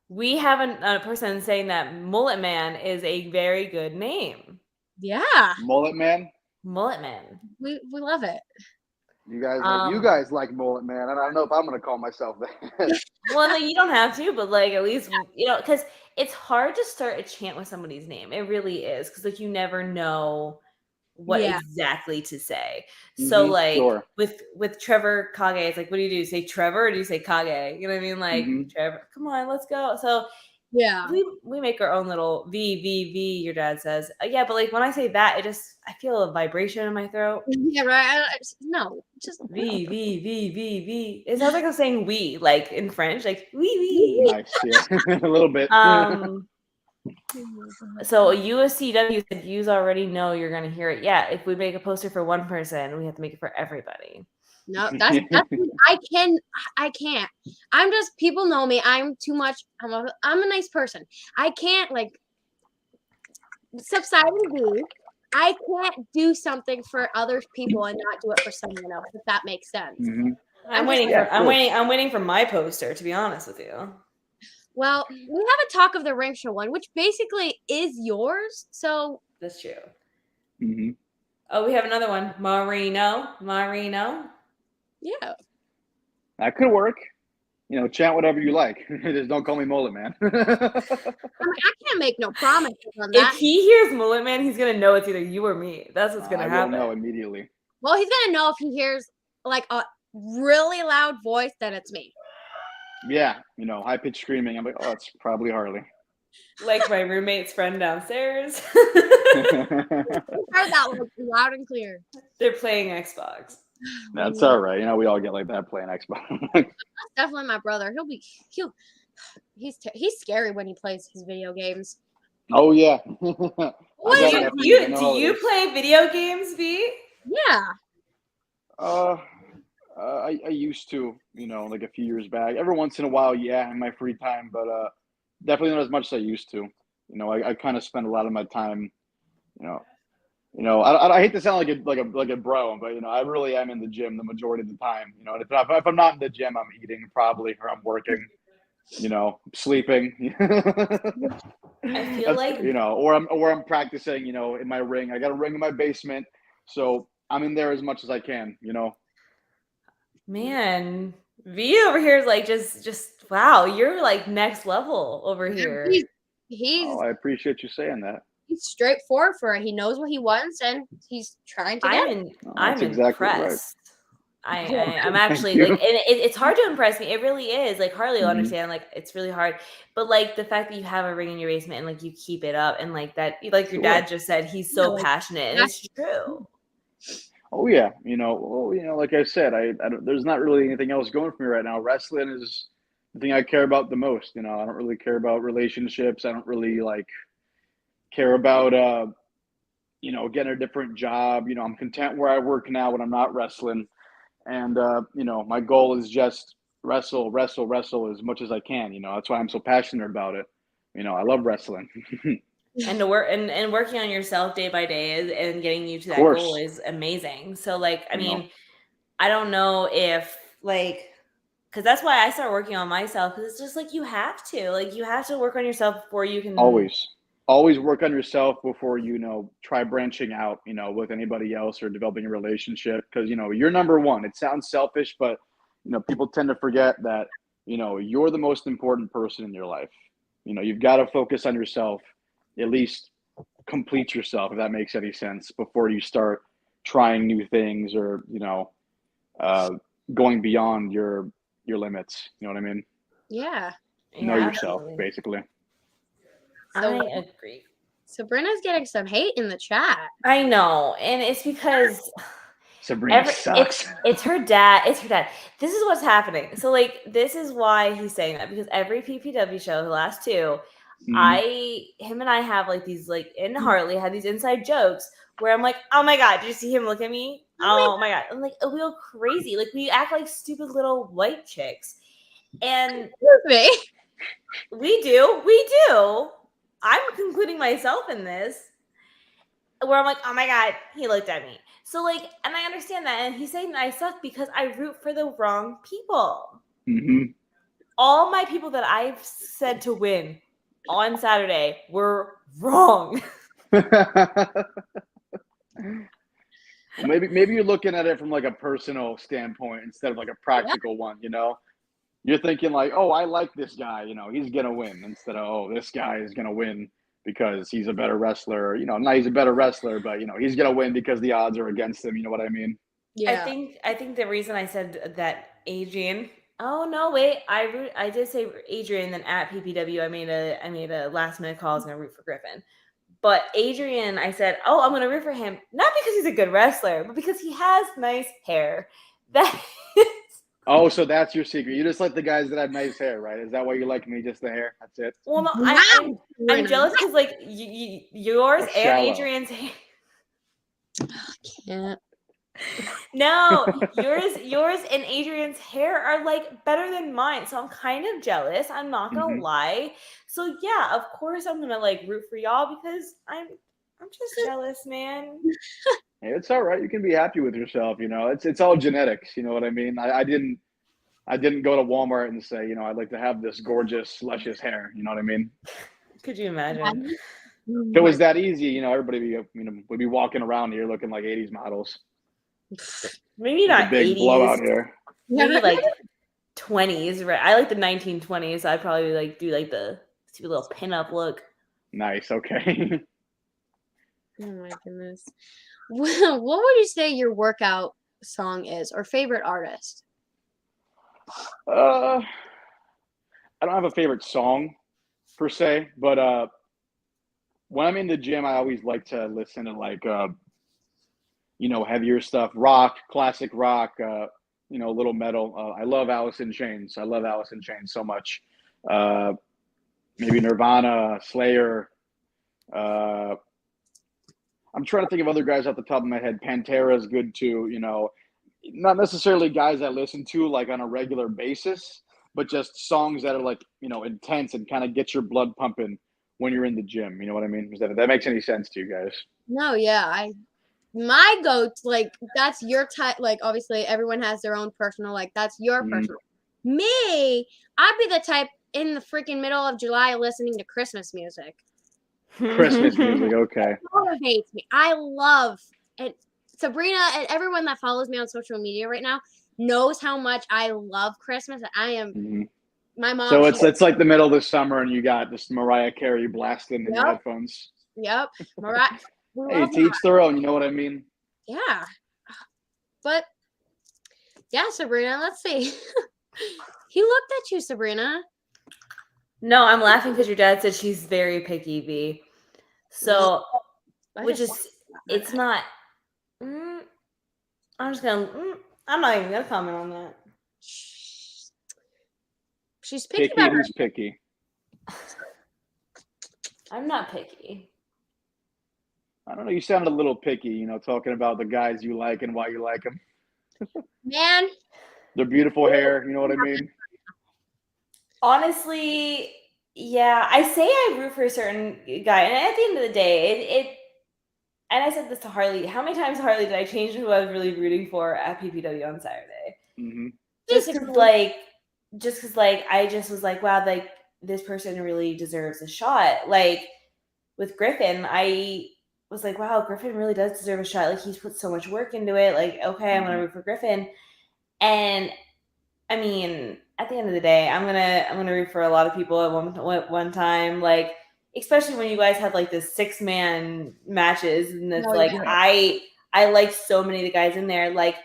We have a person saying that Mullet Man is a very good name. Yeah. Mullet Man. Mullet Man. We love it. You guys like Mullet Man. I don't know if I'm gonna call myself that. Well, like, you don't have to, but like at least because it's hard to start a chant with somebody's name. It really is because like you never know what exactly to say. So like sure. with Trevor Kage, it's like, what do? Say Trevor or do you say Kage? You know what I mean? Like Trevor, come on, let's go. So yeah, we make our own little V. Your dad says, yeah, but like when I say that, I feel a vibration in my throat. Yeah, right. No, just V. It sounds like I'm saying we, like in French, like we. Nice, yeah. A little bit. So USCW said you already know you're gonna hear it. Yeah, if we make a poster for one person, we have to make it for everybody. No, that's I can't. I'm just people know me. I'm too much. I'm a nice person. I can't like subsiding V. I can't do something for other people and not do it for someone else. If that makes sense. I'm waiting for my poster. To be honest with you. Well, we have a Talk of the Ring show one, which basically is yours. So that's true. Oh, we have another one, Marino. Yeah, that could work. chant whatever you like. Just don't call me mullet man. I mean, I can't make no promises on If that. he hears mullet man, he's gonna know it's either you or me. That's what's gonna I happen. will know immediately. Well, he's gonna know if he hears like a really loud voice, then it's me. Yeah, high pitched screaming. I'm like, oh, it's probably Harley. Like my roommate's friend downstairs. I heard that one loud and clear. They're playing Xbox. That's all right. We all get like that playing Xbox. That's definitely my brother. He's scary when he plays his video games. Oh yeah. What? Do you play video games, Vee? Yeah. I used to, like a few years back. Every once in a while, yeah, in my free time, but definitely not as much as I used to. I kind of spend a lot of my time, I hate to sound like a bro, but I really am in the gym the majority of the time. And if I'm not in the gym, I'm eating probably, or I'm working, sleeping. I feel like or I'm practicing, in my ring. I got a ring in my basement, so I'm in there as much as I can. Man, Vee over here is like just wow, you're like next level over here. He's I appreciate you saying that. He's straightforward for it. He knows what he wants, and he's trying to get it. I'm exactly impressed. Right. I'm actually like, and it's hard to impress me. It really is. Like Harley will understand. Like it's really hard, but like the fact that you have a ring in your basement and like you keep it up, and like that, like your dad just said, he's so passionate, and it's true. Oh yeah, like I said, I don't, there's not really anything else going for me right now. Wrestling is the thing I care about the most. I don't really care about relationships. I don't really care about getting a different job. I'm content where I work now when I'm not wrestling, and my goal is just wrestle as much as I can. That's why I'm so passionate about it. I love wrestling. And to work and working on yourself day by day and getting you to that goal is amazing. So like, I mean, I don't know if because that's why I start working on myself, because it's just like you have to work on yourself before you can always work on yourself before you try branching out with anybody else or developing a relationship, because you're number one. It sounds selfish, but people tend to forget that you're the most important person in your life. You've got to focus on yourself, at least complete yourself, if that makes any sense, before you start trying new things or going beyond your limits. You know what I mean? Yeah. Know yourself, basically. I agree. Sabrina's getting some hate in the chat. I know, and it's because Sabrina sucks. It's her dad. It's her dad. This is what's happening. So this is why he's saying that, because every PPW show, the last two, him and I have these in Harley had these inside jokes where I'm like, oh my god, did you see him look at me? Oh my god. I'm like, we go crazy. We act like stupid little white chicks. And we do. I'm including myself in this, where I'm like, oh my god, he looked at me. So and I understand that, and he's saying that I suck because I root for the wrong people. All my people that I've said to win on Saturday were wrong. Maybe you're looking at it from a personal standpoint instead of a practical one. You're thinking oh, I like this guy. He's gonna win, instead of, oh, this guy is gonna win because he's a better wrestler. Not he's a better wrestler, but he's gonna win because the odds are against him. You know what I mean? Yeah. I think the reason I said that Adrian. Oh no, wait! I did say Adrian. Then at PPW, I made a last minute call. I was gonna root for Griffin, but Adrian, I said, oh, I'm gonna root for him, not because he's a good wrestler, but because he has nice hair. That. Oh, so that's your secret. You just like the guys that have nice hair, right? Is that why you like me? Just the hair? That's it? Well, no, I'm jealous because yours and Adrian's hair. I can't. No, yours and Adrian's hair are better than mine, so I'm kind of jealous. I'm not gonna lie. So yeah, of course I'm gonna root for y'all because I'm just jealous, man. Hey, it's all right. You can be happy with yourself. It's all genetics. You know what I mean? I didn't go to Walmart and say, I'd like to have this gorgeous, luscious hair. You know what I mean? Could you imagine? If it was that easy, everybody would be walking around here looking like 80s models. Maybe not big 80s. blowout hair. Maybe 20s, right? I like the 1920s. So I'd probably like do like the stupid little pinup look. Nice. Okay. Oh my goodness. What would you say your workout song is or favorite artist? I don't have a favorite song per se, but when I'm in the gym, I always like to listen to like heavier stuff, rock, classic rock, a little metal. I love Alice in Chains. I love Alice in Chains so much. Uh, Maybe Nirvana, Slayer. I'm trying to think of other guys off the top of my head. Pantera is good too. Not necessarily guys I listen to like on a regular basis, but just songs that are like intense and kind of get your blood pumping when you're in the gym. You know what I mean? If that makes any sense to you guys? No, yeah, my goat, like that's your type. Like obviously, everyone has their own personal. Like that's your personal. Me, I'd be the type in the freaking middle of July listening to Christmas music. Christmas music, okay. It motivates me. I love and Sabrina and everyone that follows me on social media right now knows how much I love Christmas. And I am my mom. So it's like the middle of the summer and you got this Mariah Carey blasting in your headphones. Yep, Mariah. Hey, to each their own. You know what I mean? Yeah, but yeah, Sabrina. Let's see. He looked at you, Sabrina. No, I'm laughing because your dad said she's very picky, Vee. So, which is, it's not. I'm just gonna. I'm not even gonna comment on that. She's picky. Who's picky? I'm not picky. I don't know. You sounded a little picky, talking about the guys you like and why you like them. Man. Their beautiful hair. You know what I mean? Honestly, yeah. I say I root for a certain guy. And at the end of the day, and I said this to Harley. How many times, Harley, did I change who I was really rooting for at PPW on Saturday? Mm-hmm. Just because, I just was like, wow, like, this person really deserves a shot. Like, with Griffin, I was like, wow, Griffin really does deserve a shot. Like, he's put so much work into it. Like, okay, I'm gonna root for Griffin. And I mean, at the end of the day, I'm gonna root for a lot of people at one time. Like, especially when you guys have like this 6-man matches, and it's I like so many of the guys in there, like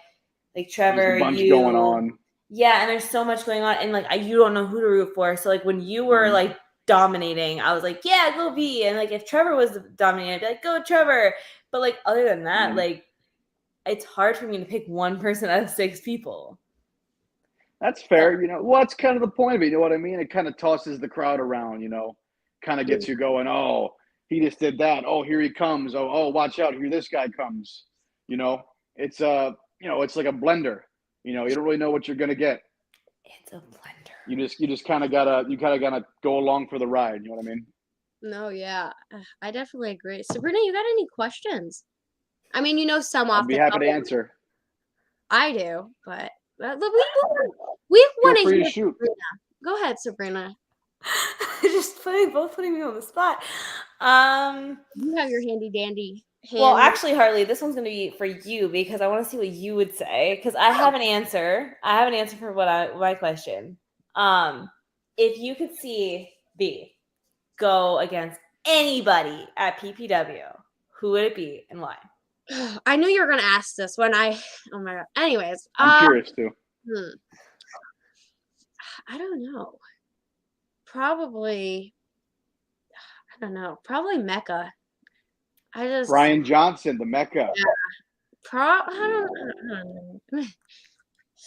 Trevor. There's a bunch going on. Yeah, and there's so much going on, and like you don't know who to root for. So like when you were like dominating, I was like, yeah, go Vee. And like if Trevor was dominating, I'd be like, go Trevor. But like other than that, like it's hard for me to pick one person out of 6 people. That's fair. Well, that's kind of the point of it. You know what I mean? It kind of tosses the crowd around, kind of gets you going, oh, he just did that. Oh, here he comes. Oh, watch out. Here this guy comes. It's it's like a blender. You don't really know what you're going to get. It's a blender. You just kind of gotta go along for the ride. You know what I mean? No, yeah. I definitely agree. Sabrina, you got any questions? I mean, some off. I'd be happy to answer. I do, but we want to hear shoot. Sabrina. Go ahead, Sabrina. Just both putting me on the spot. You have your handy dandy. Well, actually, Harley, this one's going to be for you because I want to see what you would say because I have an answer. I have an answer for my question. If you could see Vee go against anybody at PPW, who would it be and why? I knew you were going to ask this when oh my God. Anyways. I'm curious too. I don't know. Probably, I don't know. Probably Mecca. Brian Johnson, the Mecca. Yeah. I don't know.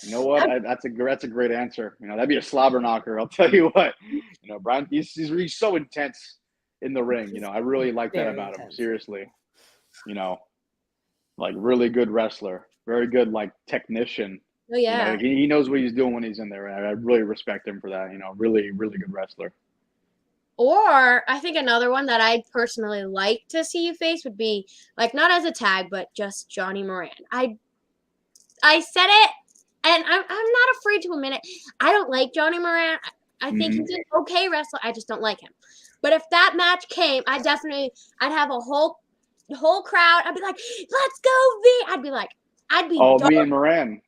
You know what? That's a great answer. That'd be a slobber knocker. I'll tell you what. Brian, he's so intense in the ring. I really like that about him. Seriously. Like really good wrestler, very good like technician. Oh yeah. He knows what he's doing when he's in there. I really respect him for that. Really, really good wrestler. Or I think another one that I'd personally like to see you face would be like not as a tag, but just Johnny Moran. I said it, and I'm not afraid to admit it. I don't like Johnny Moran. I think he's an okay wrestler. I just don't like him. But if that match came, I'd have a whole crowd. I'd be like, let's go, Vee. I'd be me and Moran.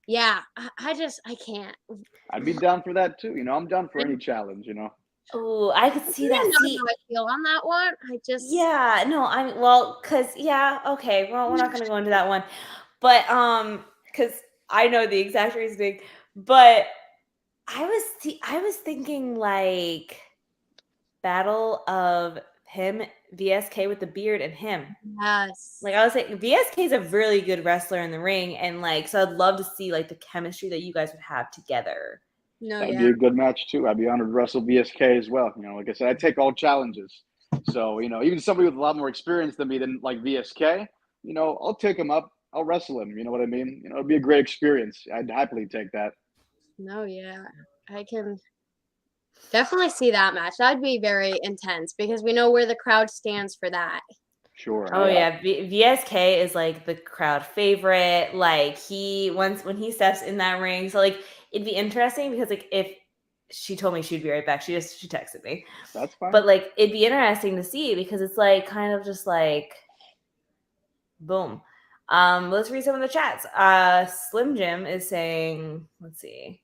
Yeah, I can't. I'd be down for that too. I'm down for any challenge. Oh, I could see I that. know See, how I feel on that one. yeah, no, cause yeah, okay, well, we're not gonna go into that one, but cause I know the exact reasoning, but I was thinking like battle of him, VSK with the beard, and him. Yes. Like I was saying, VSK is a really good wrestler in the ring, and like so I'd love to see like the chemistry that you guys would have together. No, That'd yeah. be a good match too. I'd be honored to wrestle VSK as well. Like I said, I take all challenges. So even somebody with a lot more experience than me than like VSK, I'll take him up. I'll wrestle him. You know what I mean? It'd be a great experience. I'd happily take that. No, yeah. I can definitely see that match. That'd be very intense because we know where the crowd stands for that. Sure. Oh yeah, VSK is like the crowd favorite. Like when he steps in that ring, so like it'd be interesting because like if she told me she'd be right back, she texted me. That's fine. But like it'd be interesting to see because it's like kind of just like boom. Let's read some of the chats. Slim Jim is saying, let's see.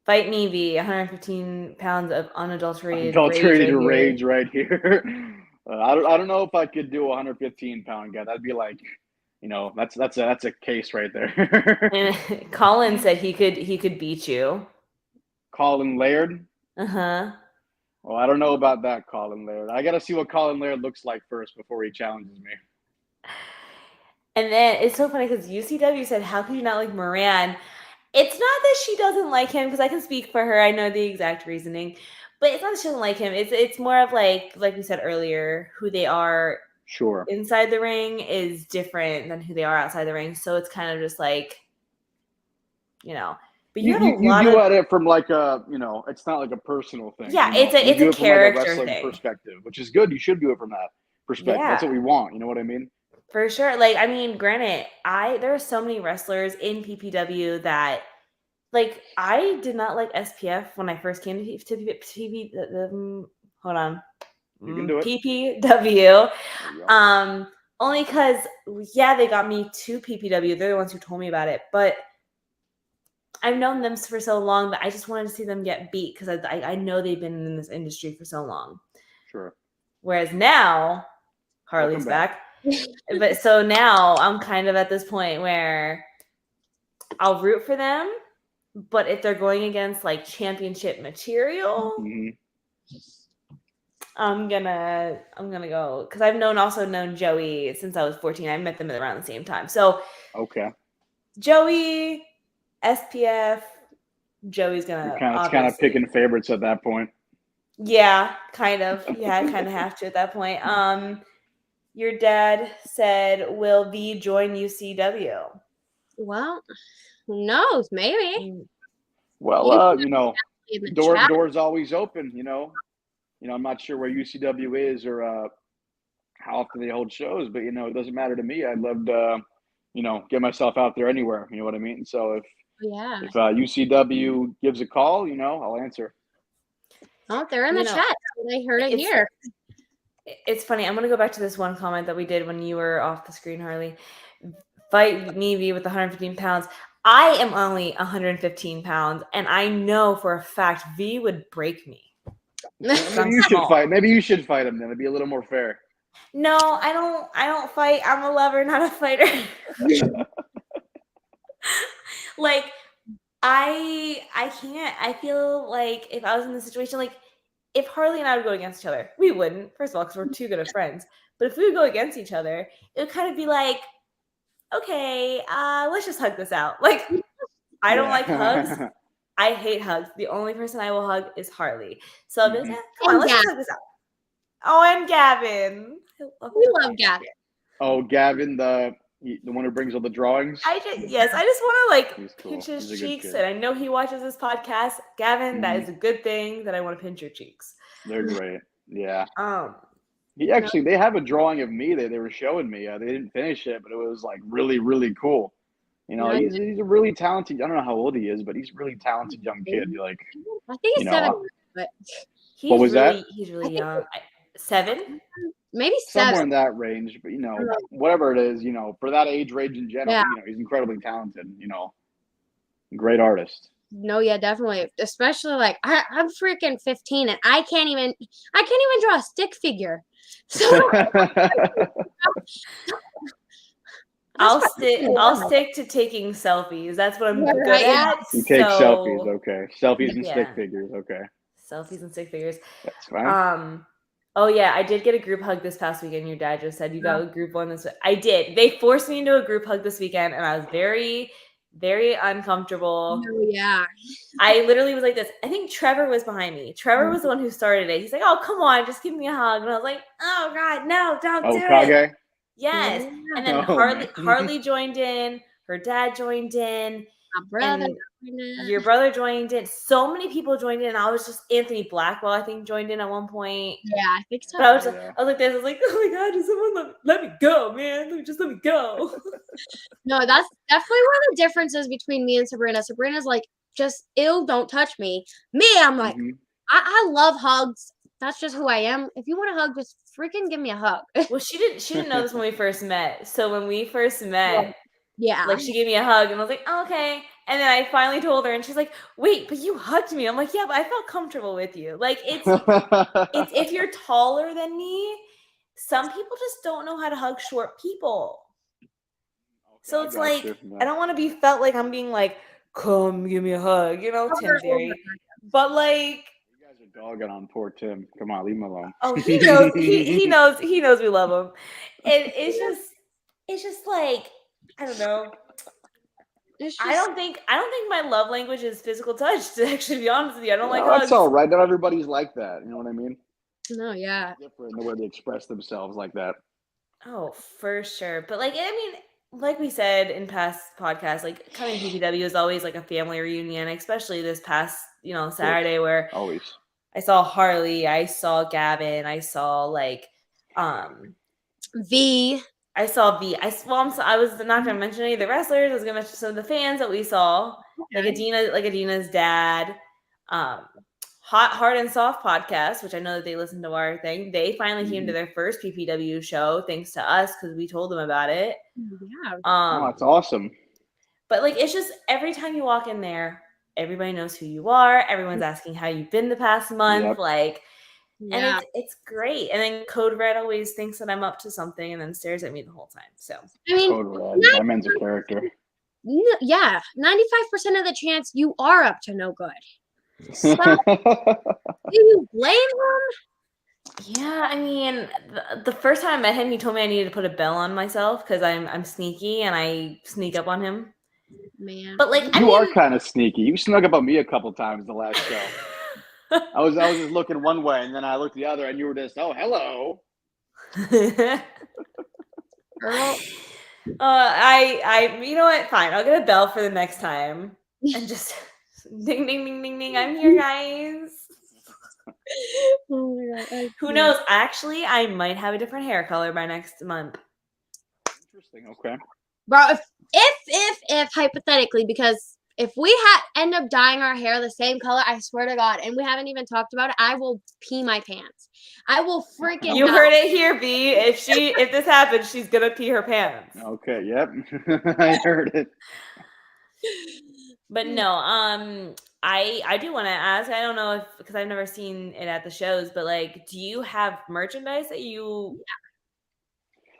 Fight me, V. 115 pounds of unadulterated rage right here. I don't know if I could do a 115-pound guy. That'd be like, that's a case right there. And Colin said he could beat you. Colin Laird. Uh-huh. Well, I don't know about that, Colin Laird. I got to see what Colin Laird looks like first before he challenges me. And then it's so funny because UCW said, how can you not like Moran? It's not that she doesn't like him, because I can speak for her. I know the exact reasoning. But it's not that she doesn't like him. It's more of like we said earlier, who they are inside the ring is different than who they are outside the ring. So it's kind of just like, But you have a lot of at it from like a, it's not like a personal thing. Yeah, it's a character from like a wrestling thing. perspective, which is good. You should do it from that perspective. Yeah. That's what we want. You know what I mean? For sure. Like, I mean, granted, there are so many wrestlers in PPW that, like, I did not like SPF when I first came to hold on. You can do it. PPW. Only because, yeah, they got me to PPW. They're the ones who told me about it. But I've known them for so long that I just wanted to see them get beat because I know they've been in this industry for so long. Sure. Whereas now, Harley's back. But so now I'm kind of at this point where I'll root for them, but if they're going against like championship material, I'm gonna go because I've known Joey since I was 14. I met them around the same time. So Joey, SPF, Joey's gonna. It's kind of picking favorites at that point. Yeah, kind of. Yeah, I kind of have to at that point. Your dad said, will V join UCW? Well, who knows? Maybe. Well, doors always open, I'm not sure where UCW is or how often they hold shows, but, it doesn't matter to me. I'd love to, get myself out there anywhere. You know what I mean? So if UCW gives a call, I'll answer. Oh, they're in the chat. I heard it here. It's funny. I'm going to go back to this one comment that we did when you were off the screen, Harley. Fight me, V, with 115 pounds. I am only 115 pounds, and I know for a fact V would break me. Maybe you should fight. Maybe you should fight him then. It'd be a little more fair. No, I don't fight. I'm a lover, not a fighter. Like, I can't. I feel like if I was in this situation, like, if Harley and I would go against each other, we wouldn't. First of all, because we're too good of friends. But if we would go against each other, it would kind of be like, okay, let's just hug this out. Like, I don't like hugs. I hate hugs. The only person I will hug is Harley. So I'll be like, come on, let's just hug this out. Oh, and Gavin. We love Gavin. Oh, Gavin, the one who brings all the drawings? I just want to pinch his cheeks, and I know he watches this podcast. Gavin, that is a good thing that I want to pinch your cheeks. They're great. Yeah. They have a drawing of me that they were showing me. They didn't finish it, but it was like really, really cool. He's a really talented. I don't know how old he is, but he's a really talented young kid. Like, I think he's 7, but what was that? He's really young. 7? maybe somewhere 7. in that range. But whatever it is, for that age range in general, Yeah. he's incredibly talented. Great artist. No, yeah, definitely. Especially like I'm freaking 15 and I can't even draw a stick figure. So I'll stick to taking selfies. That's what I'm good right, yeah. at. You take so, selfies, okay? Selfies and stick Yeah. figures, okay? Selfies and stick figures. That's fine. Oh yeah, I did get a group hug this past weekend. Your dad just said you got a group one this week. I did. They forced me into a group hug this weekend, and I was very, very uncomfortable. No, yeah. I literally was like this. I think Trevor was behind me. Trevor was the one who started it. He's like, "Oh, come on, just give me a hug." And I was like, "Oh God, no, don't do Kage? it." Yes. Yeah. And then Harley joined in. Her dad joined in. My brother. Your brother joined in. So many people joined in. I was just Anthony Blackwell, I think, joined in at one point. Yeah, I think so. But I was like this. I was like, oh my God, does someone let me go, man? Let me go. No, that's definitely one of the differences between me and Sabrina. Sabrina's like, just ew, don't touch me. Me, I'm like, I love hugs. That's just who I am. If you want a hug, just freaking give me a hug. Well, she didn't know this when we first met. So when we first met, yeah, like she gave me a hug and I was like, oh, okay. And then I finally told her and she's like, wait, but you hugged me. I'm like, yeah, but I felt comfortable with you. Like it's if you're taller than me, some people just don't know how to hug short people. So it's like, I don't want to be felt like I'm being like, come give me a hug, Tim Theory. But like, you guys are dogging on poor Tim. Come on, leave him alone. Oh, he knows. he knows we love him. And it's just like, I don't know. I don't think my love language is physical touch, to actually be honest with you. I don't like hugs. That's all right. Not everybody's like that. You know what I mean? No, yeah. It's different the way they express themselves like that. Oh, for sure. But like, I mean, like we said in past podcasts, like coming PPW is always like a family reunion, especially this past, Saturday where always. I saw Harley, I saw Gavin, I saw like Vee. I saw Vee. I was not going to mention any of the wrestlers. I was going to mention some of the fans that we saw, like Adina's dad, Hot, Hard, and Soft podcast, which I know that they listen to our thing. They finally came to their first PPW show thanks to us because we told them about it. Yeah. That's awesome. But like, it's just every time you walk in there, everybody knows who you are. Everyone's asking how you've been the past month. Yep. Like. Yeah. And it's great. And then Code Red always thinks that I'm up to something and then stares at me the whole time. So I mean, Code Red, that man's a character. Yeah, 95% of the chance you are up to no good. So, do you blame him? yeah, I mean, the first time I met him, he told me I needed to put a bell on myself because I'm sneaky and I sneak up on him. Man, but like you are kind of sneaky. You snuck up on me a couple times the last show. I was just looking one way, and then I looked the other, and you were just, oh, hello. Girl. I you know what? Fine, I'll get a bell for the next time, and just ding, ding, ding, ding, ding. I'm here, guys. Oh my God. Who knows? Actually, I might have a different hair color by next month. Interesting. Okay. Bro, if hypothetically, because if we end up dyeing our hair the same color, I swear to God, and we haven't even talked about it, I will pee my pants. I will freaking. You heard it here, Vee. If this happens, she's gonna pee her pants. Okay. Yep. I heard it. But no, I do want to ask. I don't know because I've never seen it at the shows, but like, do you have merchandise that you?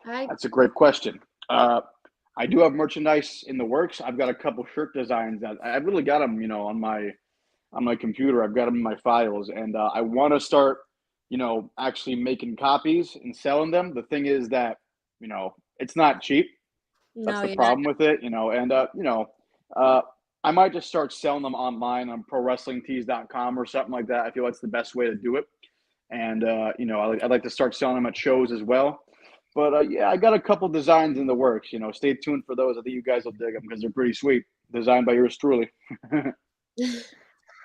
That's a great question. I do have merchandise in the works. I've got a couple shirt designs that I've really got them, on my computer. I've got them in my files, and I want to start, actually making copies and selling them. The thing is that, it's not cheap. That's the problem with it, and I might just start selling them online on prowrestlingtees.com or something like that. I feel that's the best way to do it. And, I'd like to start selling them at shows as well. But, yeah, I got a couple designs in the works. Stay tuned for those. I think you guys will dig them because they're pretty sweet. Designed by yours truly.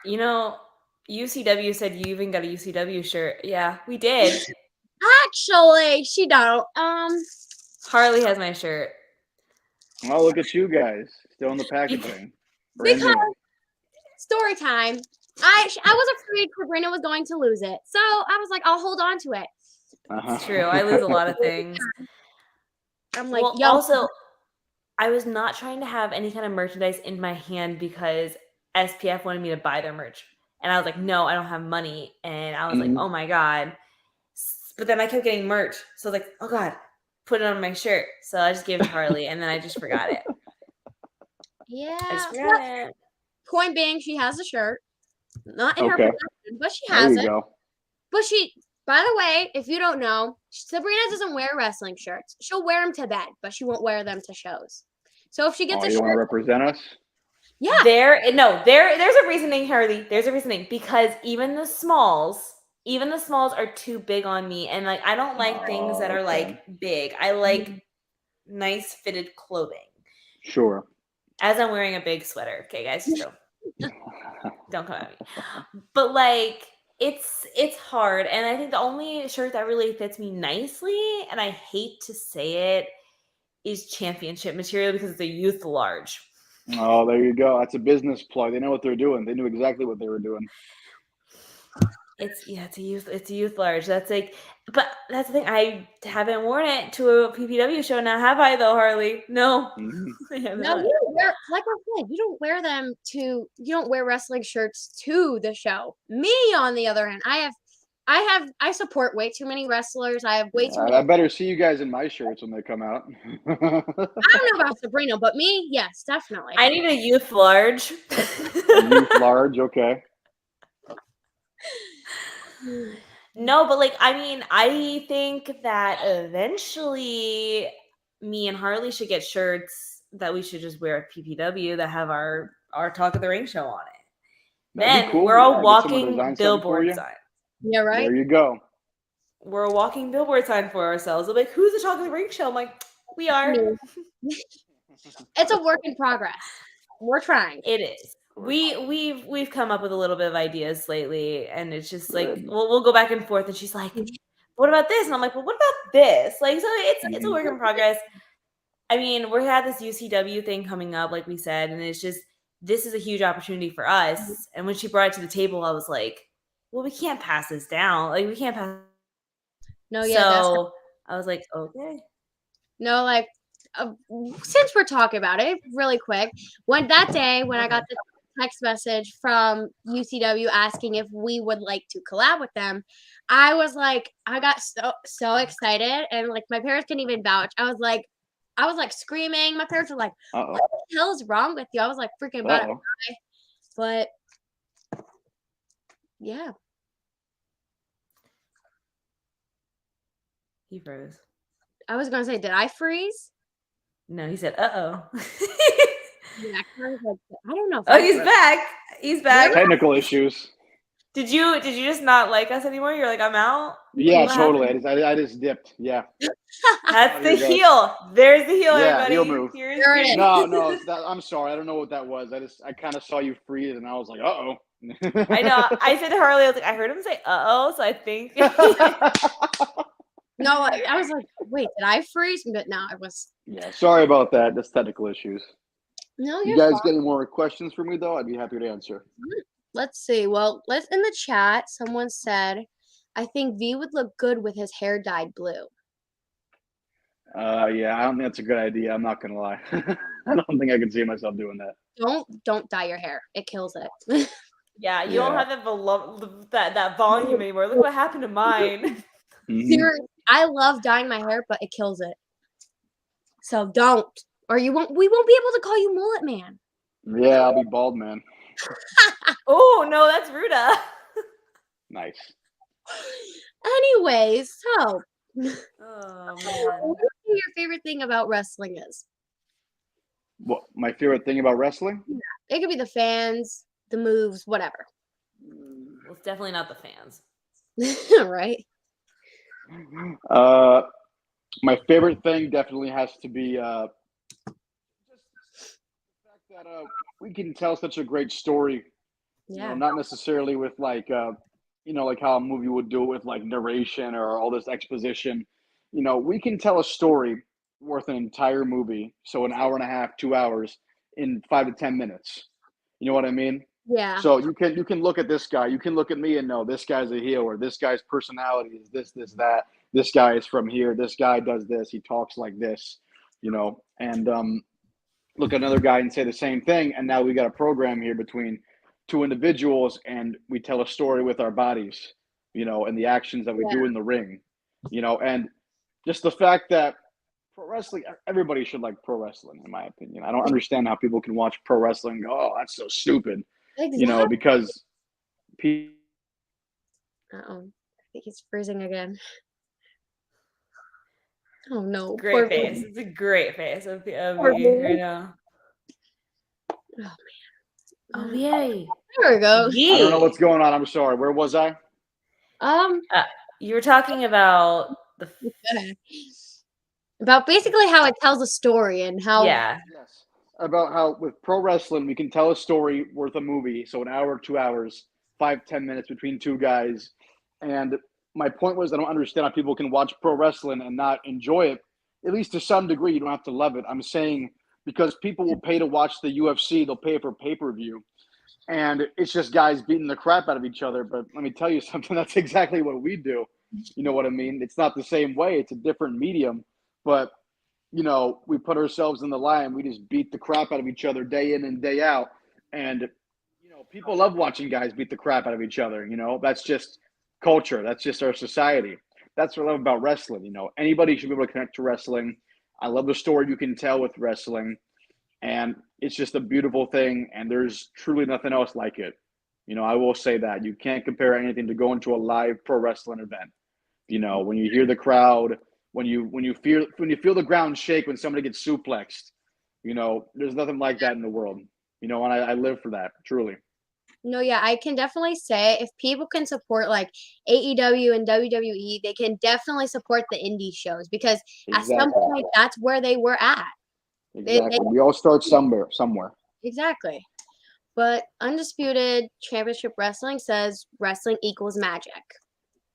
UCW said you even got a UCW shirt. Yeah, we did. Actually, she don't. Harley has my shirt. Oh, look at you guys. Still in the packaging. Because story time. I was afraid Sabrina was going to lose it. So I was like, I'll hold on to it. It's true. I lose a lot of things. I'm like, Well, yo, also, I was not trying to have any kind of merchandise in my hand because SPF wanted me to buy their merch. And I was like, no, I don't have money. And I was like, oh my God. But then I kept getting merch. So I was like, oh God, put it on my shirt. So I just gave it to Harley and then I just forgot it. yeah. I just forgot it. Point being, she has a shirt. Not in her Okay. possession, but she There has you it. go. But by the way, if you don't know, Sabrina doesn't wear wrestling shirts. She'll wear them to bed, but she won't wear them to shows. So if she gets Oh, a you want to shirt, represent us? yeah. There's a reasoning, Harley. There's a reasoning because even the smalls are too big on me. And like, I don't like things that are like big. I like nice fitted clothing. Sure. As I'm wearing a big sweater. Okay, guys, just don't come at me. But like, it's hard. And I think the only shirt that really fits me nicely, and I hate to say it, is championship material because it's a youth large. Oh, there you go. That's a business plug. They know what they're doing. They knew exactly what they were doing. It's a youth large. That's like, but that's the thing. I haven't worn it to a PPW show now, have I? Though, Harley, no. No, you don't wear, like I said, you don't wear them to. You don't wear wrestling shirts to the show. Me, on the other hand, I support way too many wrestlers. I have way too many. I better see you guys in my shirts when they come out. I don't know about Sabrina, but me, yes, definitely. I need a youth large. Youth large, okay. No, but like, I mean, I think that eventually me and Harley should get shirts that we should just wear at PPW that have our Talk of the Ring show on it. That'd be Then cool. we're all Yeah, get someone to walking design something for billboard you. signs. Yeah, right. There you go. We're a walking billboard sign for ourselves. They're like, who's the Talk of the Ring show? I'm like, we are. It's a work in progress. We're trying. It is. We've come up with a little bit of ideas lately, and it's just like we'll go back and forth. And she's like, "What about this?" And I'm like, "Well, what about this?" Like, so it's a work in progress. I mean, we had this UCW thing coming up, like we said, and it's just this is a huge opportunity for us. And when she brought it to the table, I was like, "Well, we can't pass this down. Like, we can't pass." No, yeah. So I was like, "Okay." No, like since we're talking about it, really quick, when I got the text message from UCW asking if we would like to collab with them, I was like, I got so excited, and like my parents couldn't even vouch. I was like screaming. My parents were like, "What the hell is wrong with you?" I was like freaking about to cry. But yeah, He froze. I was gonna say, did I freeze? No, he said, "Uh-oh." Yeah, I don't know. If Oh, he's back. He's back. Technical issues. Did you just not like us anymore? You're like, I'm out? Yeah, What totally. happened? I just dipped. Yeah. That's the Here goes. heel. There's the heel, Yeah, everybody. heel move. Here's There it is. No, I'm sorry. I don't know what that was. I kind of saw you freeze, and I was like, uh-oh. I know. I said to Harley, I was like, I heard him say uh-oh, so I think. No, I was like, wait, did I freeze? But no, it was. Yeah, sorry about that. That's technical issues. No, You you're guys fine. got any more questions for me, though? I'd be happy to answer. Let's see. Well, in the chat, someone said, I think V would look good with his hair dyed blue. Yeah, I don't think that's a good idea. I'm not gonna lie. I don't think I can see myself doing that. Don't dye your hair. It kills it. Yeah, you don't have that volume anymore. Look what happened to mine. Seriously, I love dyeing my hair, but it kills it. So don't. Or we won't be able to call you Mullet Man. Yeah, I'll be bald, man. Oh, no, that's Ruda. Nice. Anyways, so Oh, what man. do you think your favorite thing about wrestling is? What my favorite thing about wrestling? It could be the fans, the moves, whatever. Well, it's definitely not the fans. Right? My favorite thing definitely has to be just the fact that we can tell such a great story. Yeah. You know, not necessarily with like like how a movie would do it with like narration or all this exposition. You know, we can tell a story worth an entire movie, so an hour and a half, 2 hours, in 5 to 10 minutes. You know what I mean? Yeah. So you can look at this guy, you can look at me and know this guy's a heel, or this guy's personality is this, that. This guy is from here. This guy does this. He talks like this, and look at another guy and say the same thing. And now we got a program here between two individuals, and we tell a story with our bodies, and the actions that we do Yeah. in the ring, and just the fact that pro wrestling, everybody should like pro wrestling, in my opinion. I don't understand how people can watch pro wrestling and go, oh, that's so stupid, Exactly. because people. Uh-oh. I think he's freezing again. Oh no. Great Poor face. baby. It's a great face of Poor you baby. right now. Oh Oh, man. yay. There we go. I don't know what's going on. I'm sorry. Where was I? You were talking about the about basically how it tells a story and how yeah. Yes. About how with pro wrestling, we can tell a story worth a movie. So an hour, 2 hours, 5-10 minutes between two guys. And my point was, I don't understand how people can watch pro wrestling and not enjoy it, at least to some degree. You don't have to love it. I'm saying because people will pay to watch the UFC, they'll pay for pay-per-view. And it's just guys beating the crap out of each other. But let me tell you something, that's exactly what we do. You know what I mean? It's not the same way. It's a different medium. But we put ourselves in the line. We just beat the crap out of each other day in and day out. And, people love watching guys beat the crap out of each other. That's just culture. That's just our society. That's what I love about wrestling. Anybody should be able to connect to wrestling. I love the story you can tell with wrestling. And it's just a beautiful thing. And there's truly nothing else like it. I will say that. You can't compare anything to going to a live pro wrestling event. When you hear the crowd, when you feel the ground shake when somebody gets suplexed, there's nothing like that in the world. And I live for that, truly. no, yeah, I can definitely say if people can support like AEW and WWE, they can definitely support the indie shows because at some Exactly. point that's where they were at. Exactly. We all start somewhere. Exactly. But Undisputed Championship Wrestling says wrestling equals magic.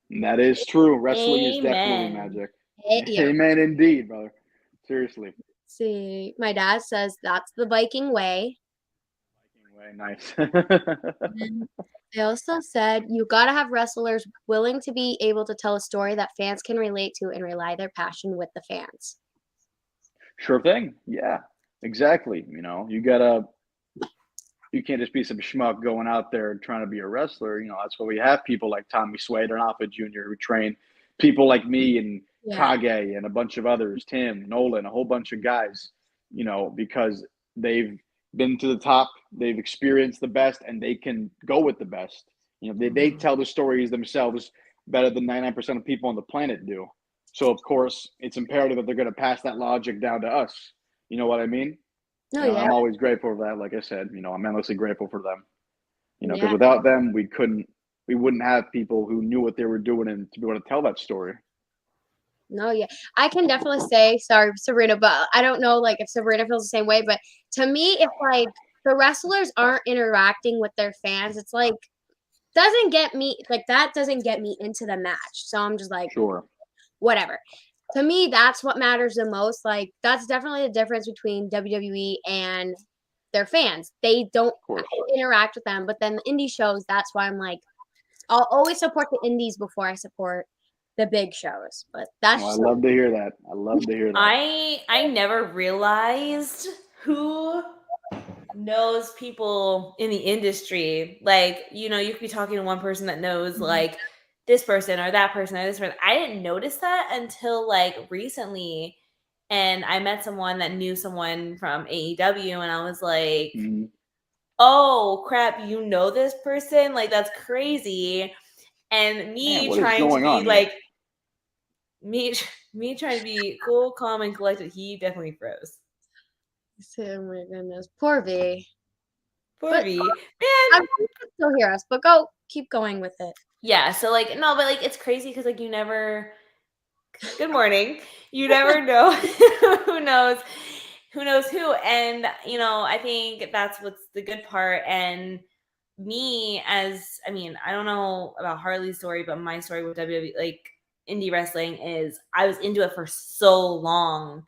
And that is true. Wrestling is definitely Amen. magic. Yeah. Amen indeed, brother. Seriously. See, my dad says that's the Viking way. Way nice. They also said you gotta have wrestlers willing to be able to tell a story that fans can relate to and rely their passion with the fans. Sure thing. Yeah, exactly. You can't just be some schmuck going out there trying to be a wrestler. That's why we have people like Tommy Swader and Alpha Jr. who train people like me and Kage and a bunch of others, Tim, Nolan, a whole bunch of guys, because they've been to the top, they've experienced the best, and they can go with the best. They tell the stories themselves better than 99% of people on the planet do. So, of course, it's imperative that they're going to pass that logic down to us. You know what I mean? No, yeah. I'm always grateful for that. Like I said, I'm endlessly grateful for them. Because Yeah. without them, we wouldn't have people who knew what they were doing and to be able to tell that story. No, yeah. I can definitely say, sorry, Sabrina, but I don't know like if Sabrina feels the same way, but to me, if like the wrestlers aren't interacting with their fans, it's like that doesn't get me into the match. So I'm just like, Sure. Whatever. To me, that's what matters the most. Like that's definitely the difference between WWE and their fans. They don't interact with them, but then the indie shows, that's why I'm like, I'll always support the indies before I support the big shows. But that's I love to hear that. I never realized who knows people in the industry. Like, you could be talking to one person that knows like this person or that person or this person. I didn't notice that until like recently. And I met someone that knew someone from AEW, and I was like, oh crap, you know this person? Like, that's crazy. And me trying to be like, me trying to be cool, calm, and collected, he definitely froze. Oh my goodness. Poor V. Poor V. Man. I can still hear us, but keep going with it. Yeah, so like, no, but like, it's crazy because like you never, good morning, you never know who knows who. And, I think that's what's the good part. And me I don't know about Harley's story, but my story with WWE, like indie wrestling, is I was into it for so long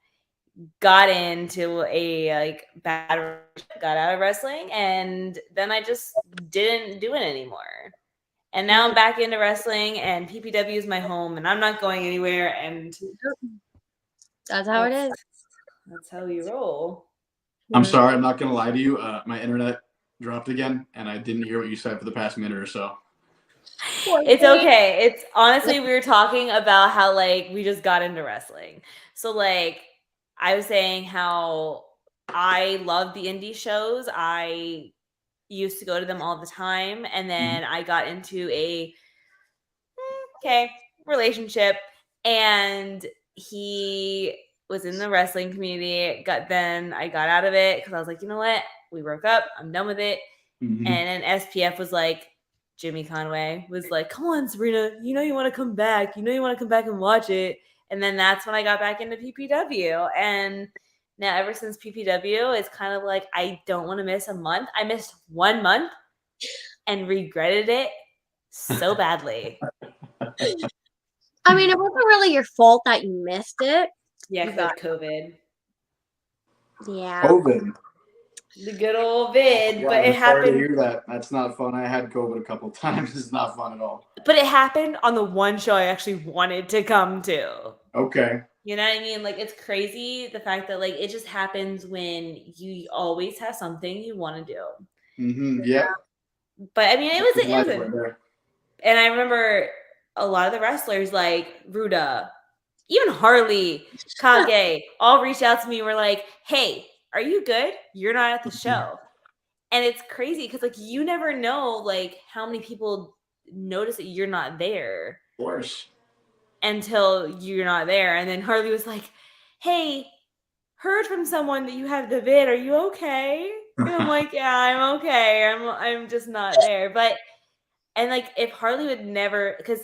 got into a like bad, got out of wrestling, and then I just didn't do it anymore. And now I'm back into wrestling, and PPW is my home, and I'm not going anywhere. And that's how it is. That's how you roll. I'm sorry, I'm not gonna lie to you. My internet dropped again, and I didn't hear what you said for the past minute or so. It's okay. It's honestly, we were talking about how like we just got into wrestling. So like I was saying how I love the indie shows. I used to go to them all the time, and then I got into a relationship, and he was in the wrestling community. Then I got out of it because I was like, you know what? We broke up. I'm done with it. And then SPF was like, Jimmy Conway was like, come on, Sabrina, you know you want to come back. You know you want to come back and watch it. And then that's when I got back into PPW. And now ever since PPW, it's kind of like I don't want to miss a month. I missed 1 month and regretted it so badly. I mean, it wasn't really your fault that you missed it. Yeah, because of COVID. Yeah. COVID. The good old vid, Yeah, but it I'm sorry to happened. hear that. That's not fun. I had COVID a couple times. It's not fun at all. But it happened on the one show I actually wanted to come to. Okay. You know what I mean? Like, it's crazy the fact that like it just happens when you always have something you want to do. Yeah. But I mean, it was right there. And I remember a lot of the wrestlers like Ruda, even Harley, Kage, all reached out to me. Were like, "Hey, are you good? You're not at the show." And it's crazy because like you never know like how many people notice that you're not there. Of course. Until you're not there. And then Harley was like, "Hey, heard from someone that you have the vid. Are you okay?" And I'm like, "Yeah, I'm okay. I'm just not there." But and like if Harley would never, because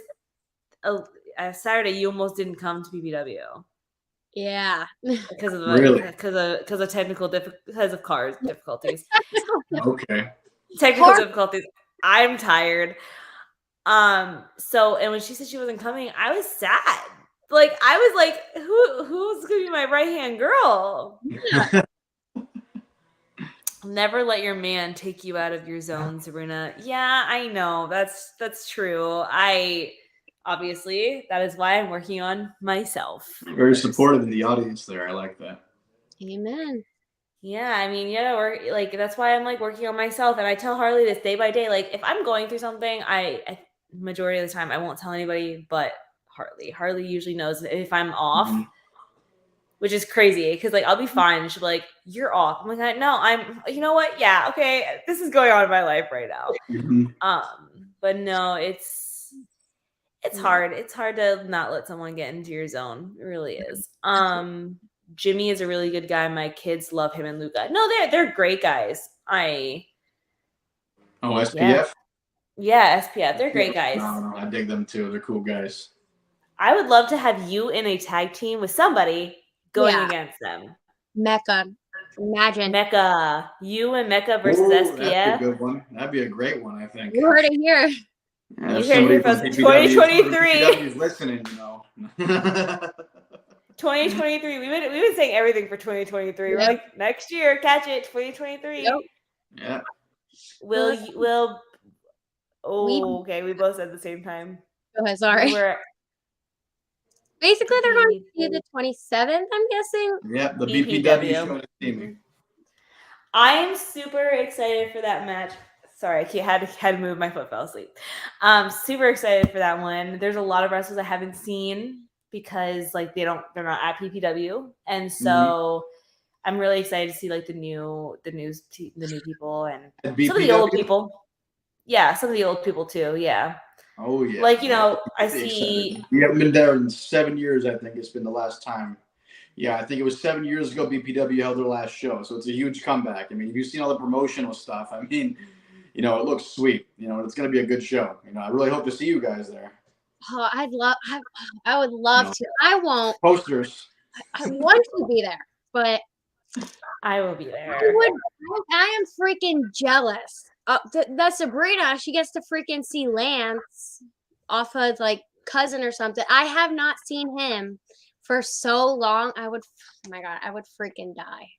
Saturday you almost didn't come to PPW. Yeah. Because of Really? because of technical because of cars difficulties. Okay. Technical difficulties. I'm tired. So and when she said she wasn't coming, I was sad. Like I was like, who's gonna be my right hand girl? Yeah. Never let your man take you out of your zone, Sabrina. Yeah, I know. That's true. Obviously that is why I'm working on myself. Very supportive in the audience there. I like that. Amen. Yeah, I mean, yeah, work like that's why I'm like working on myself, and I tell Harley this day by day. Like if I'm going through something, I majority of the time I won't tell anybody but Harley. Harley usually knows if I'm off, which is crazy because like I'll be fine and she'll be like, "You're off." I'm like, "No, I'm. You know what? Yeah, okay. This is going on in my life right now." But no, it's hard. It's hard to not let someone get into your zone. It really is. Jimmy is a really good guy. My kids love him and Luca. No, they're great guys. SPF? Yeah, SPF. They're great guys. No, I dig them too. They're cool guys. I would love to have you in a tag team with somebody going against them. Mecca. Imagine. Mecca. You and Mecca versus SPF. That's a good one. That'd be a great one, I think. You heard it here. Yeah, you heard it from 2023. PPW is listening, you know. 2023. We've been saying everything for 2023. We're like, next year, catch it, 2023. Yep. Yeah. Okay, we both said at the same time. Oh, sorry. Basically, they're going to be the 27th, I'm guessing. Yeah, the BPW show team. I am super excited for that match. Sorry, I had to move. My foot fell asleep. Super excited for that one. There's a lot of wrestlers I haven't seen because like they're not at PPW, and so I'm really excited to see like the new people and some of the old people. Yeah, some of the old people too. Yeah. Oh yeah. Like I see. We haven't been there in 7 years. I think it's been the last time. Yeah, I think it was 7 years ago. BPW held their last show, so it's a huge comeback. I mean, you've seen all the promotional stuff. I mean, it looks sweet. It's going to be a good show. I really hope to see you guys there. Oh, I would love to. I won't. Posters. I want to be there, but I will be there. I am freaking jealous. The Sabrina, she gets to freaking see Lance off of like cousin or something. I have not seen him for so long, I would. Oh my god, I would freaking die.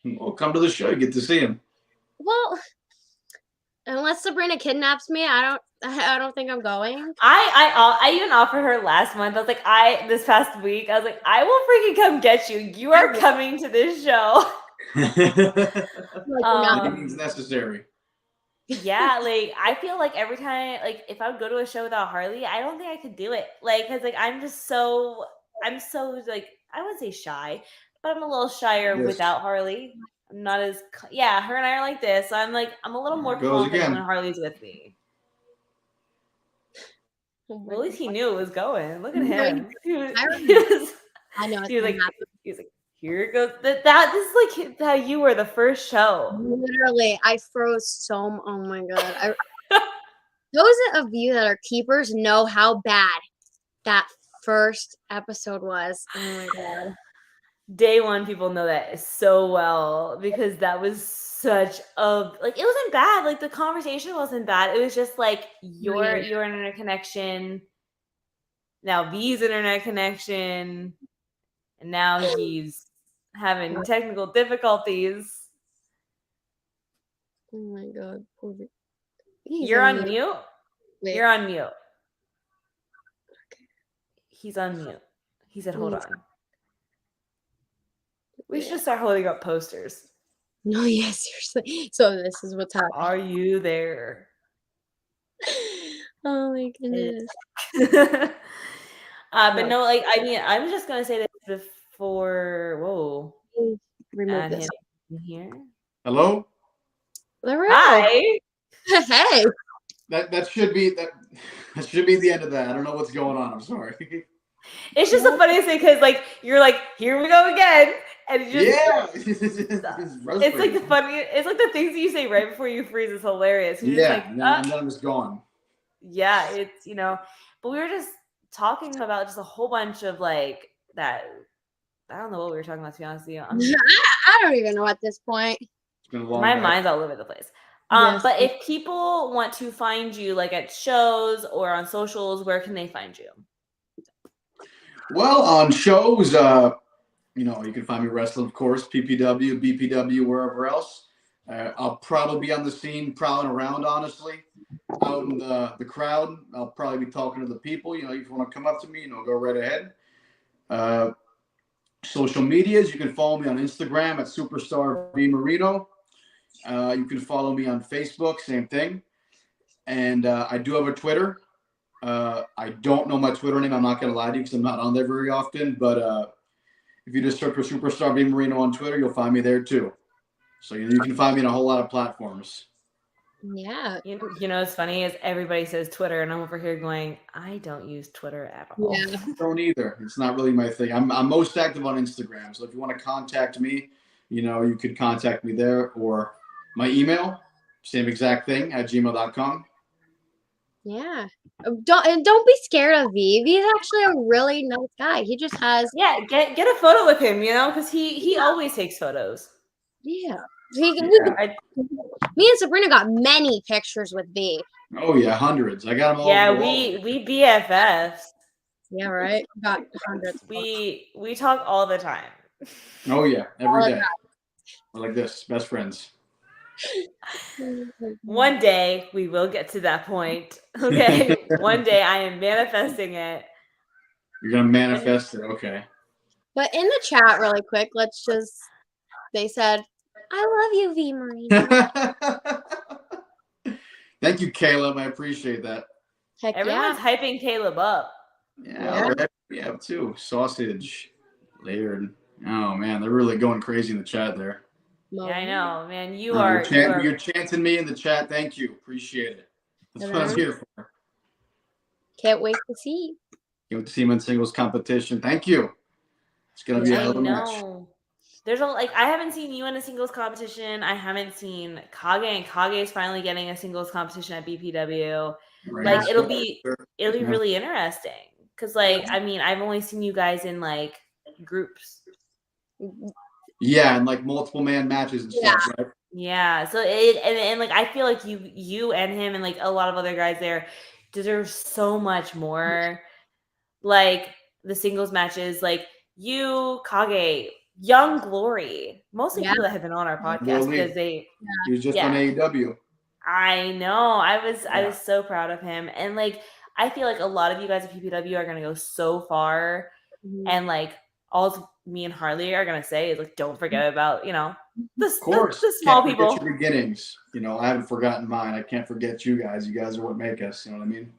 Well, come to the show. You get to see him. Well, unless Sabrina kidnaps me, I don't think I'm going. I even offered her last month. I was like, this past week, I was like, I will freaking come get you. You are coming to this show. Anything's necessary. Yeah, like I feel like every time, like if I would go to a show without Harley, I don't think I could do it. Like, cause like I'm so like I wouldn't say shy, but I'm a little shyer Yes. without Harley. I'm not as her and I are like this. So I'm like I'm a little more confident when Harley's with me. Well, at least he knew it was going. Look at him. I know. He was like, here goes this is like how you were the first show. Literally, I froze so. Oh my god! Those of you that are keepers know how bad that first episode was. Oh my god! Day one, people know that so well because that was such a it wasn't bad. Like the conversation wasn't bad. It was just like your internet connection. Now Vee's internet connection, and now he's having technical difficulties. Oh my god! You're on mute. Wait. You're on mute. Okay. He's on mute. He said, "Hold on." We should start holding up posters. No, yeah, seriously. So this is what's happening. Are you there? Oh my goodness. But no, like I mean, I'm just gonna say this before. Whoa. Remove this. Here. Hello. Hi. Hey. That should be the end of that. I don't know what's going on. I'm sorry. It's just the funniest thing because like you're like, here we go again. And it just it's like the funniest. It's like the things that you say right before you freeze is hilarious. You're just like, and then I'm just gone. Yeah, it's but we were just talking about just a whole bunch of like that. I don't know what we were talking about, to be honest with you. I don't even know at this point. It's been a long My day. mind's all over the place. Yes. But if people want to find you like at shows or on socials, where can they find you? Well, on shows, you can find me wrestling, of course, PPW, BPW, wherever else. I'll probably be on the scene, prowling around, honestly, out in the crowd. I'll probably be talking to the people. If you want to come up to me, go right ahead. Social medias, you can follow me on Instagram at Superstar Vee Marino. You can follow me on Facebook, same thing. And I do have a Twitter. I don't know my Twitter name. I'm not going to lie to you because I'm not on there very often. But if you just search for Superstar Vee Marino on Twitter, you'll find me there too. So you can find me in a whole lot of platforms. Yeah. What's funny is everybody says Twitter, and I'm over here going, I don't use Twitter at all. Yeah. I don't either. It's not really my thing. I'm most active on Instagram. So if you want to contact me, you could contact me there, or my email, same exact thing, at gmail.com. Yeah. Don't be scared of Vee. He's actually a really nice guy. He just has get a photo with him, because he always takes photos. Yeah. Me and Sabrina got many pictures with Vee. Oh yeah, hundreds. I got them all. Yeah, we BFFs. Yeah, right. Got hundreds. We talk all the time. Oh yeah, every day. We're like this, best friends. One day we will get to that point. Okay. One day I am manifesting it. You're gonna manifest it, okay. But in the chat, really quick, they said, I love you, Vee Marino. Thank you, Caleb. I appreciate that. Heck Everyone's hyping Caleb up. Yeah, we have too. Sausage, layered. Oh man, they're really going crazy in the chat there. Yeah, I know, man. You're chanting me in the chat. Thank you. Appreciate it. That's what I'm here for. Can't wait to see. Can't wait to see him in singles competition. Thank you. It's gonna be a hell of a match. There's I haven't seen you in a singles competition. I haven't seen Kage, and Kage is finally getting a singles competition at BPW. Right. It'll be really interesting because I've only seen you guys in groups. Yeah, and multiple man matches and stuff, right? Yeah. So I feel like you and him and a lot of other guys there deserve so much more. The singles matches, you, Kage, Young Glory, mostly Yeah. people that have been on our Will podcast Lee. because they. He was just Yeah. on AEW. I know. I was Yeah. so proud of him, and like I feel like a lot of you guys at PPW are gonna go so far, and like all me and Harley are gonna say is like, don't forget about Of course, the small can't forget people. your beginnings. I haven't forgotten mine. I can't forget you guys. You guys are what make us. You know what I mean?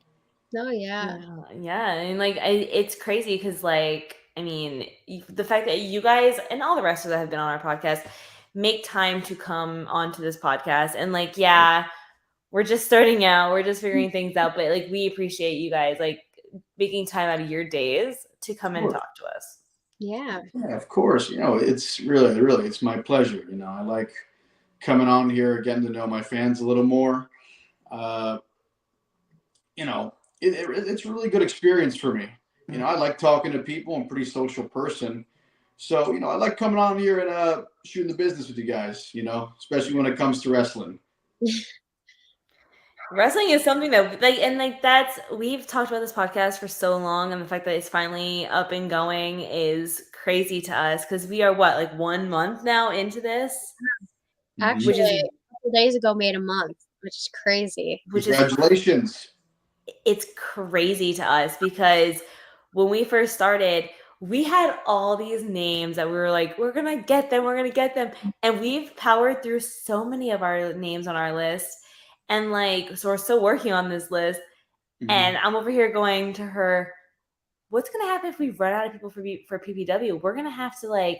Oh yeah. Yeah, and like it's crazy because like I mean the fact that you guys and all the rest of that have been on our podcast make time to come onto this podcast, and like we're just starting out, we're just figuring things out, but like we appreciate you guys like making time out of your days to come and talk to us. Yeah. Yeah, of course. It's really, it's my pleasure. I like coming on here, getting to know my fans a little more. It's a really good experience for me. I like talking to people. I'm a pretty social person. So, I like coming on here and shooting the business with you guys, especially when it comes to wrestling. Wrestling is something that we've talked about this podcast for so long, and the fact that it's finally up and going is crazy to us because we are 1 month now into this. Actually, a couple days ago made a month, which is crazy. Congratulations. It's crazy to us because when we first started, we had all these names that we were like, we're gonna get them, and we've powered through so many of our names on our list. And so we're still working on this list. And I'm over here going to her, what's going to happen if we run out of people for PPW? We're going to have to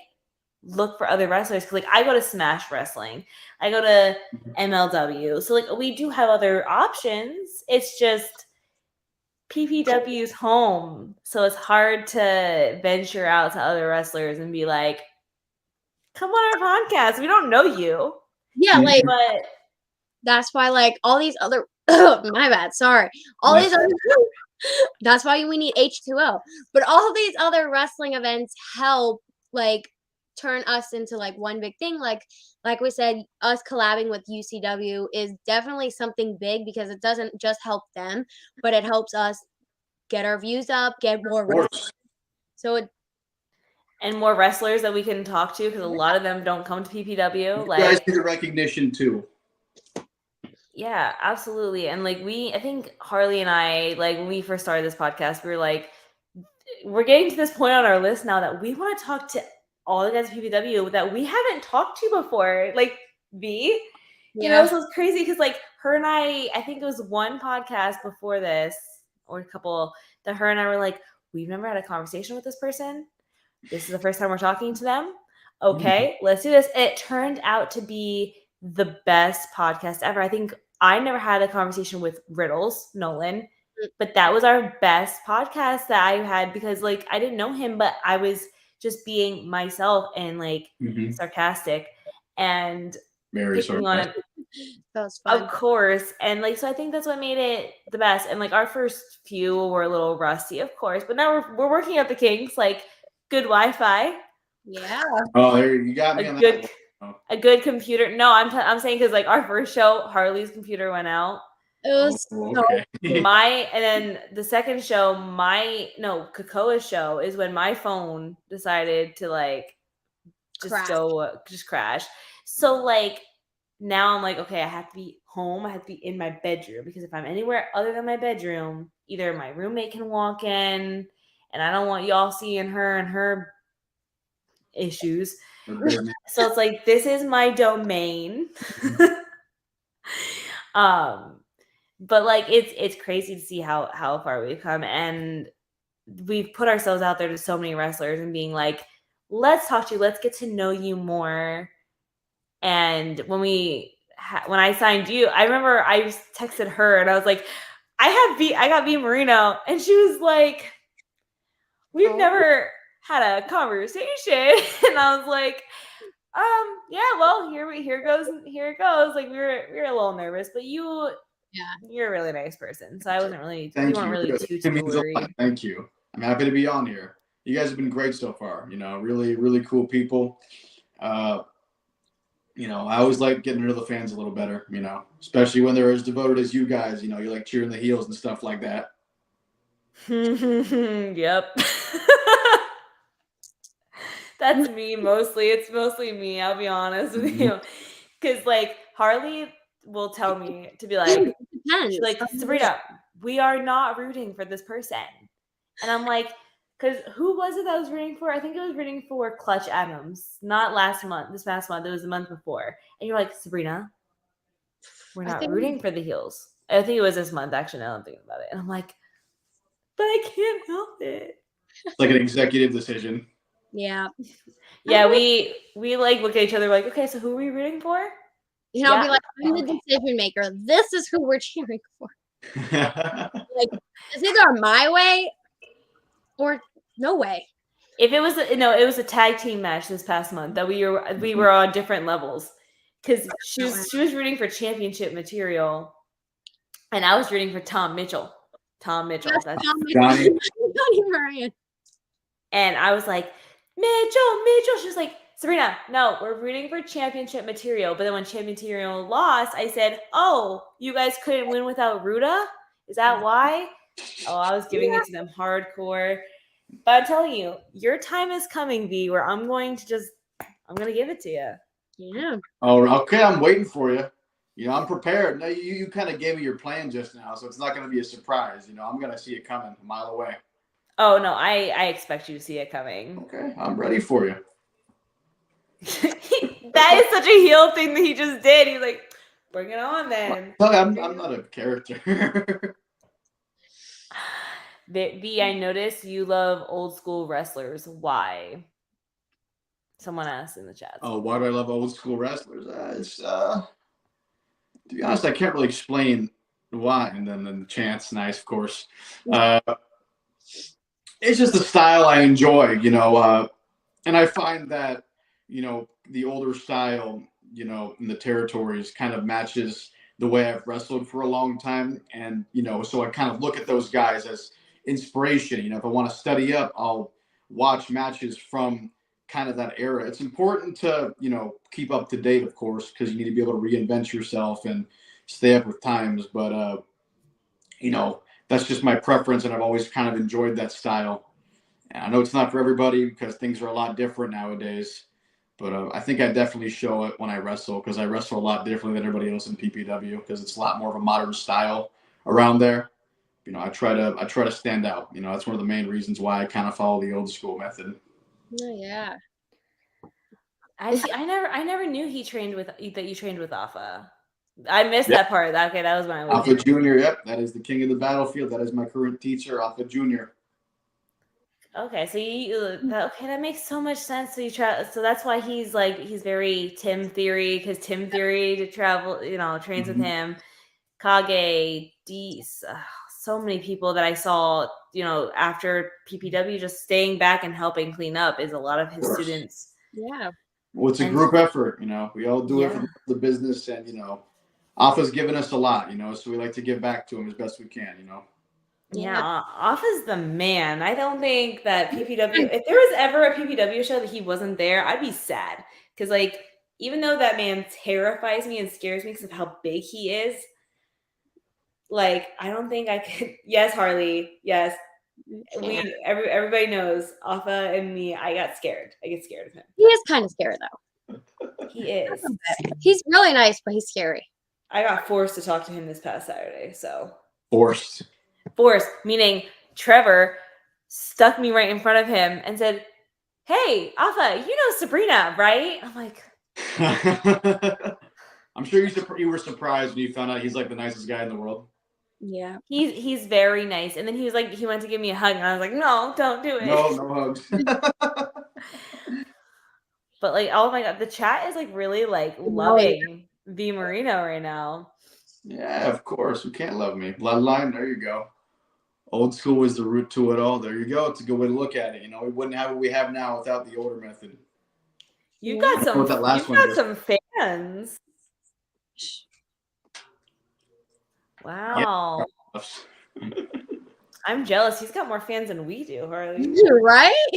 look for other wrestlers. Cause I go to Smash Wrestling. I go to MLW. So we do have other options. It's just PPW's home. So it's hard to venture out to other wrestlers and be like, come on our podcast. We don't know you. Yeah. But that's why all these other my bad, sorry. All these other that's why we need H2O. But all these other wrestling events help turn us into one big thing. Like we said, us collabing with UCW is definitely something big because it doesn't just help them, but it helps us get our views up, get more wrestlers. And more wrestlers that we can talk to because a lot of them don't come to PPW. You guys need the recognition too. Yeah, absolutely. And I think Harley and I, when we first started this podcast, we were we're getting to this point on our list now that we want to talk to all the guys at PPW that we haven't talked to before. Vee, so it's crazy because her and I think it was one podcast before this or a couple that her and I were we've never had a conversation with this person. This is the first time we're talking to them. Okay, let's do this. It turned out to be the best podcast ever. I think I never had a conversation with Riddles, Nolan, but that was our best podcast that I had because I didn't know him, but I was just being myself and sarcastic and very picking on it. That was fun. Of course. And so I think that's what made it the best. And our first few were a little rusty, of course, but now we're working out the kinks, good Wi-Fi. Yeah. Oh, there you got me on that. A good computer. No, I'm saying because our first show, Harley's computer went out. It was okay. And then the second show, Kakoa's show is when my phone decided to just crash. So now I'm okay, I have to be home. I have to be in my bedroom because if I'm anywhere other than my bedroom, either my roommate can walk in, and I don't want y'all seeing her and her issues. So it's this is my domain. But it's crazy to see how far we've come, and we've put ourselves out there to so many wrestlers and being let's talk to you, let's get to know you more. And when I signed you, I remember I just texted her and I was I got Vee Marino, and she was we've never had a conversation. And I was yeah, well, here it goes. We were a little nervous, but you're a really nice person. So I wasn't really, we weren't really too worried. Thank you. I'm happy to be on here. You guys have been great so far. Really, really cool people. I always like getting to know the fans a little better, especially when they're as devoted as you guys, you cheering the heels and stuff like that. Yep. That's me mostly. It's mostly me. I'll be honest with Mhm. you, because like Harley will tell me to be like, Depends. she's like, Sabrina, we are not rooting for this person, and I'm like, because who was it that I was rooting for? I think it was rooting for Clutch Adams, not last month. This past month, it was the month before, and you're like, Sabrina, we're I not think- rooting for the heels. I think it was this month, actually. Now I'm thinking about it, and I'm like, but I can't help it. It's like an executive decision. Yeah. Yeah, we like look at each other like, okay, so who are we rooting for? And I'll be Yeah. like, I'm the Okay. decision maker. This is who we're cheering for. Yeah. It's either my way or no way. If it was it was a tag team match this past month that we were on different levels, because she was rooting for championship material, and I was rooting for Tom Mitchell. That's That's, Johnny. Johnny Moran. and I was like, Mitchell. She was like, Sabrina, no, we're rooting for championship material. But then when championship material lost, I said, oh, you guys couldn't win without Ruda? Is that why? Oh, I was giving it to them hardcore. But I'm telling you, your time is coming, V, where I'm going to give it to you. Yeah. Oh, okay. I'm waiting for you. You know, I'm prepared. No, you kind of gave me your plan just now, so it's not going to be a surprise. You know, I'm going to see it coming a mile away. Oh no, I expect you to see it coming. Okay, I'm ready for you. That is such a heel thing that he just did. He's like, bring it on then. Well, I'm not a character. V, I noticed you love old school wrestlers. Why? Someone asked in the chat. Oh, why do I love old school wrestlers? To be honest, I can't really explain why. And then the chant's nice, of course. It's just the style I enjoy, you know. And I find that, you know, the older style, you know, in the territories kind of matches the way I've wrestled for a long time. And, you know, so I kind of look at those guys as inspiration. You know, if I want to study up, I'll watch matches from kind of that era. It's important to, you know, keep up to date, of course, because you need to be able to reinvent yourself and stay up with times. But, you know, that's just my preference, and I've always kind of enjoyed that style. And I know it's not for everybody because things are a lot different nowadays. But I think I definitely show it when I wrestle, because I wrestle a lot differently than everybody else in PPW, because it's a lot more of a modern style around there. You know, I try to stand out. You know, that's one of the main reasons why I kind of follow the old school method. Oh, yeah. I never knew you trained with Alpha. I missed Yep. that part. Okay, that was my Alpha Junior. Yep, that is the king of the battlefield. That is my current teacher, Alpha Junior. Okay, so that makes so much sense. So so that's why he's very Tim Theory, because Tim Theory to travel, you know, trains with him. Kage, Dees, so many people that I saw, you know, after PPW just staying back and helping clean up is a lot of his students. Yeah. Well, it's a group effort. You know, we all do it for the business, and you know, Alpha's given us a lot. You know, so we like to give back to him as best we can. You know. Yeah, Alpha's the man. I don't think that PPW, if there was ever a PPW show that he wasn't there, I'd be sad. Because, like, even though that man terrifies me and scares me because of how big he is, like, I don't think I could. Yes, Harley. Yes. Everybody knows Alpha and me. I get scared of him. He is kind of scary, though. He is. He's really nice, but he's scary. I got forced to talk to him this past Saturday, so. Forced, meaning Trevor stuck me right in front of him and said, hey, Alpha, you know Sabrina, right? I'm like, I'm sure you were surprised when you found out he's like the nicest guy in the world. Yeah. He's very nice. And then he went to give me a hug, and I was like, no, don't do it. No hugs. But like, oh my God, the chat is like really like loving Vee Marino right now. Yeah, of course. Who can't love me? Bloodline, there you go. Old school is the root to it all. There you go. It's a good way to look at it. You know, we wouldn't have what we have now without the older method. You've got some fans. Wow. Yeah. I'm jealous. He's got more fans than we do, Harley. You're right.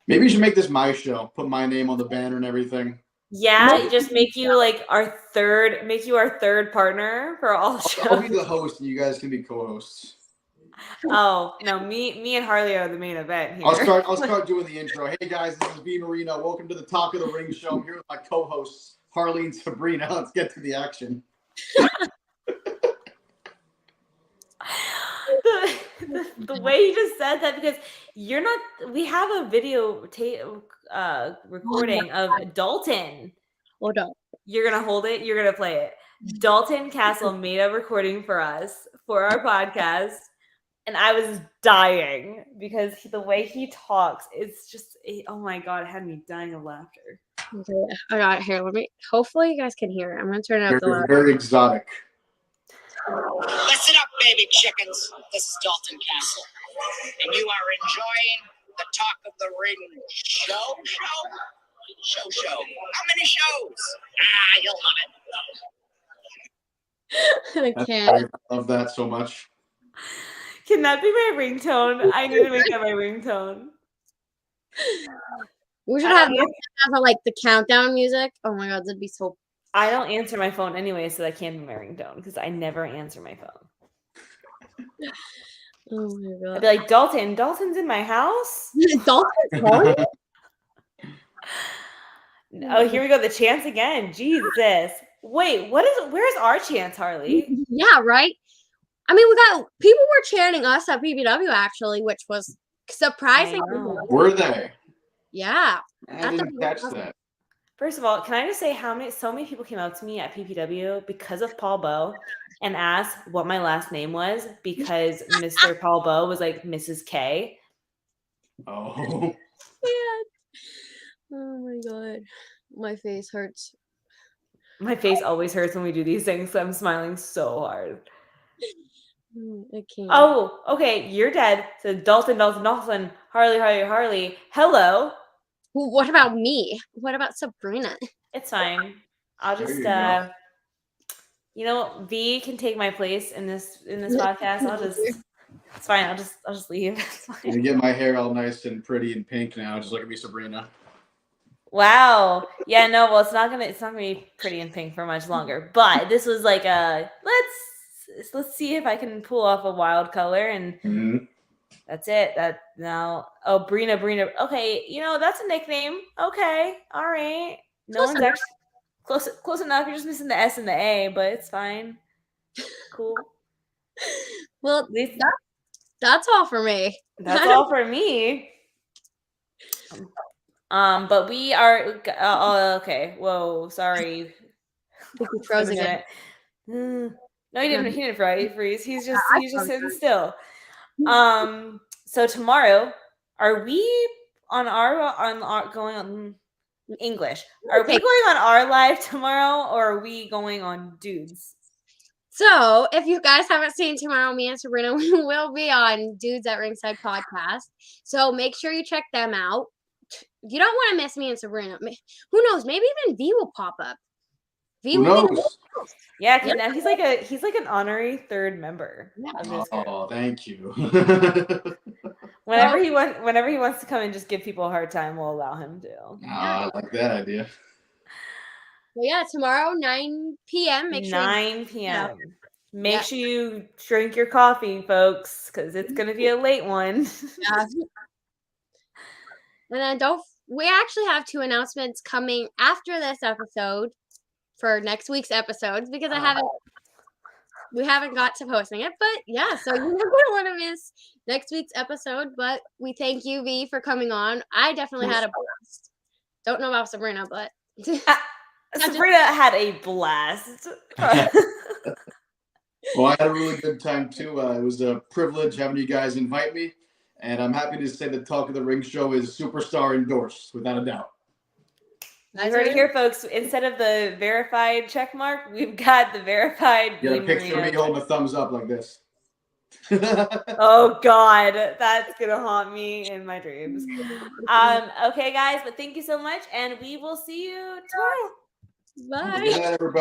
Maybe you should make this my show. Put my name on the banner and everything. Yeah, just make you our third partner for all shows. I'll be the host and you guys can be co-hosts. Oh no, me and Harley are the main event here. I'll start doing the intro. Hey guys, this is Vee Marino. Welcome to the Talk of the Ring show. I'm here with my co-hosts Harley and Sabrina. Let's get to the action. The way you just said that, because you're not. We have a video recording of Dalton. Hold on. You're gonna hold it. You're gonna play it. Dalton Castle made a recording for us for our podcast, and I was dying because the way he talks, it's just, oh my god, it had me dying of laughter. Okay, I got it here. Hopefully you guys can hear it. I'm gonna turn it up the Very, loud. very exotic. Listen up, baby chickens. This is Dalton Castle, and you are enjoying the Talk of the Ring show. How many shows? You'll love it. I can't. I love that so much. Can that be my ringtone? I need to make that my ringtone. We should have like the countdown music. Oh my god, that'd be so. I don't answer my phone anyway, so that can't be my ringtone because I never answer my phone. Oh my god. I'd be like, Dalton's in my house. Dalton's calling? Oh, here we go. The chants again. Jesus. Wait, where's our chants, Harley? Yeah, right. I mean, people were chanting us at PBW actually, which was surprising. Were they? Yeah. I didn't catch that. First of all, can I just say so many people came out to me at PPW because of Paul Bowe and asked what my last name was because Mr. Paul Bowe was like Mrs. K. Oh. Yeah. Oh my god. My face hurts. My face always hurts when we do these things, so I'm smiling so hard. I can't. Oh, okay. You're dead. So Dalton, Harley. Hello. What about me? What about Sabrina? It's fine. I'll just V can take my place in this podcast. It's fine. I'll just leave. It's fine. I'm gonna get my hair all nice and pretty and pink now. Just look at me, Sabrina. Wow. Yeah, no, well, it's not gonna be pretty and pink for much longer. But this was like let's see if I can pull off a wild color, and that's it. Brina. Okay, that's a nickname. Okay, all right. No one's actually close enough. You're just missing the S and the A, but it's fine. Cool. Well, that's all for me. That's all for me. But we are. Okay. Whoa. Sorry. Frozen it. No, he didn't freeze. He's just sitting still. So tomorrow, are we on going on English? Are we going on our live tomorrow, or are we going on Dudes? So, if you guys haven't seen tomorrow, me and Sabrina will be on Dudes at Ringside podcast. So make sure you check them out. You don't want to miss me and Sabrina. Who knows? Maybe even V will pop up. V Who will knows? Yeah, because now he's like an honorary third member. Yeah. Oh, thank you. Whenever he wants to come and just give people a hard time, we'll allow him to. I like that idea. Well, yeah, tomorrow 9 p.m. Make sure 9 p.m. Make sure you drink your coffee, folks, because it's gonna be a late one. Yeah. And then we actually have 2 announcements coming after this episode for next week's episodes because we haven't got to posting it, but yeah, so you're not gonna want to miss next week's episode. But we thank you, V, for coming on. I definitely had a blast. Don't know about Sabrina, but Sabrina had a blast. Well, I had a really good time too. It was a privilege having you guys invite me, and I'm happy to say the Talk of the Ring show is superstar endorsed, without a doubt. You heard it here, folks. Instead of the verified check mark, we've got the verified. Yeah, a picture of me holding a thumbs up like this. Oh God, that's gonna haunt me in my dreams. Okay, guys, but thank you so much, and we will see you tomorrow. Bye. Good night, everybody.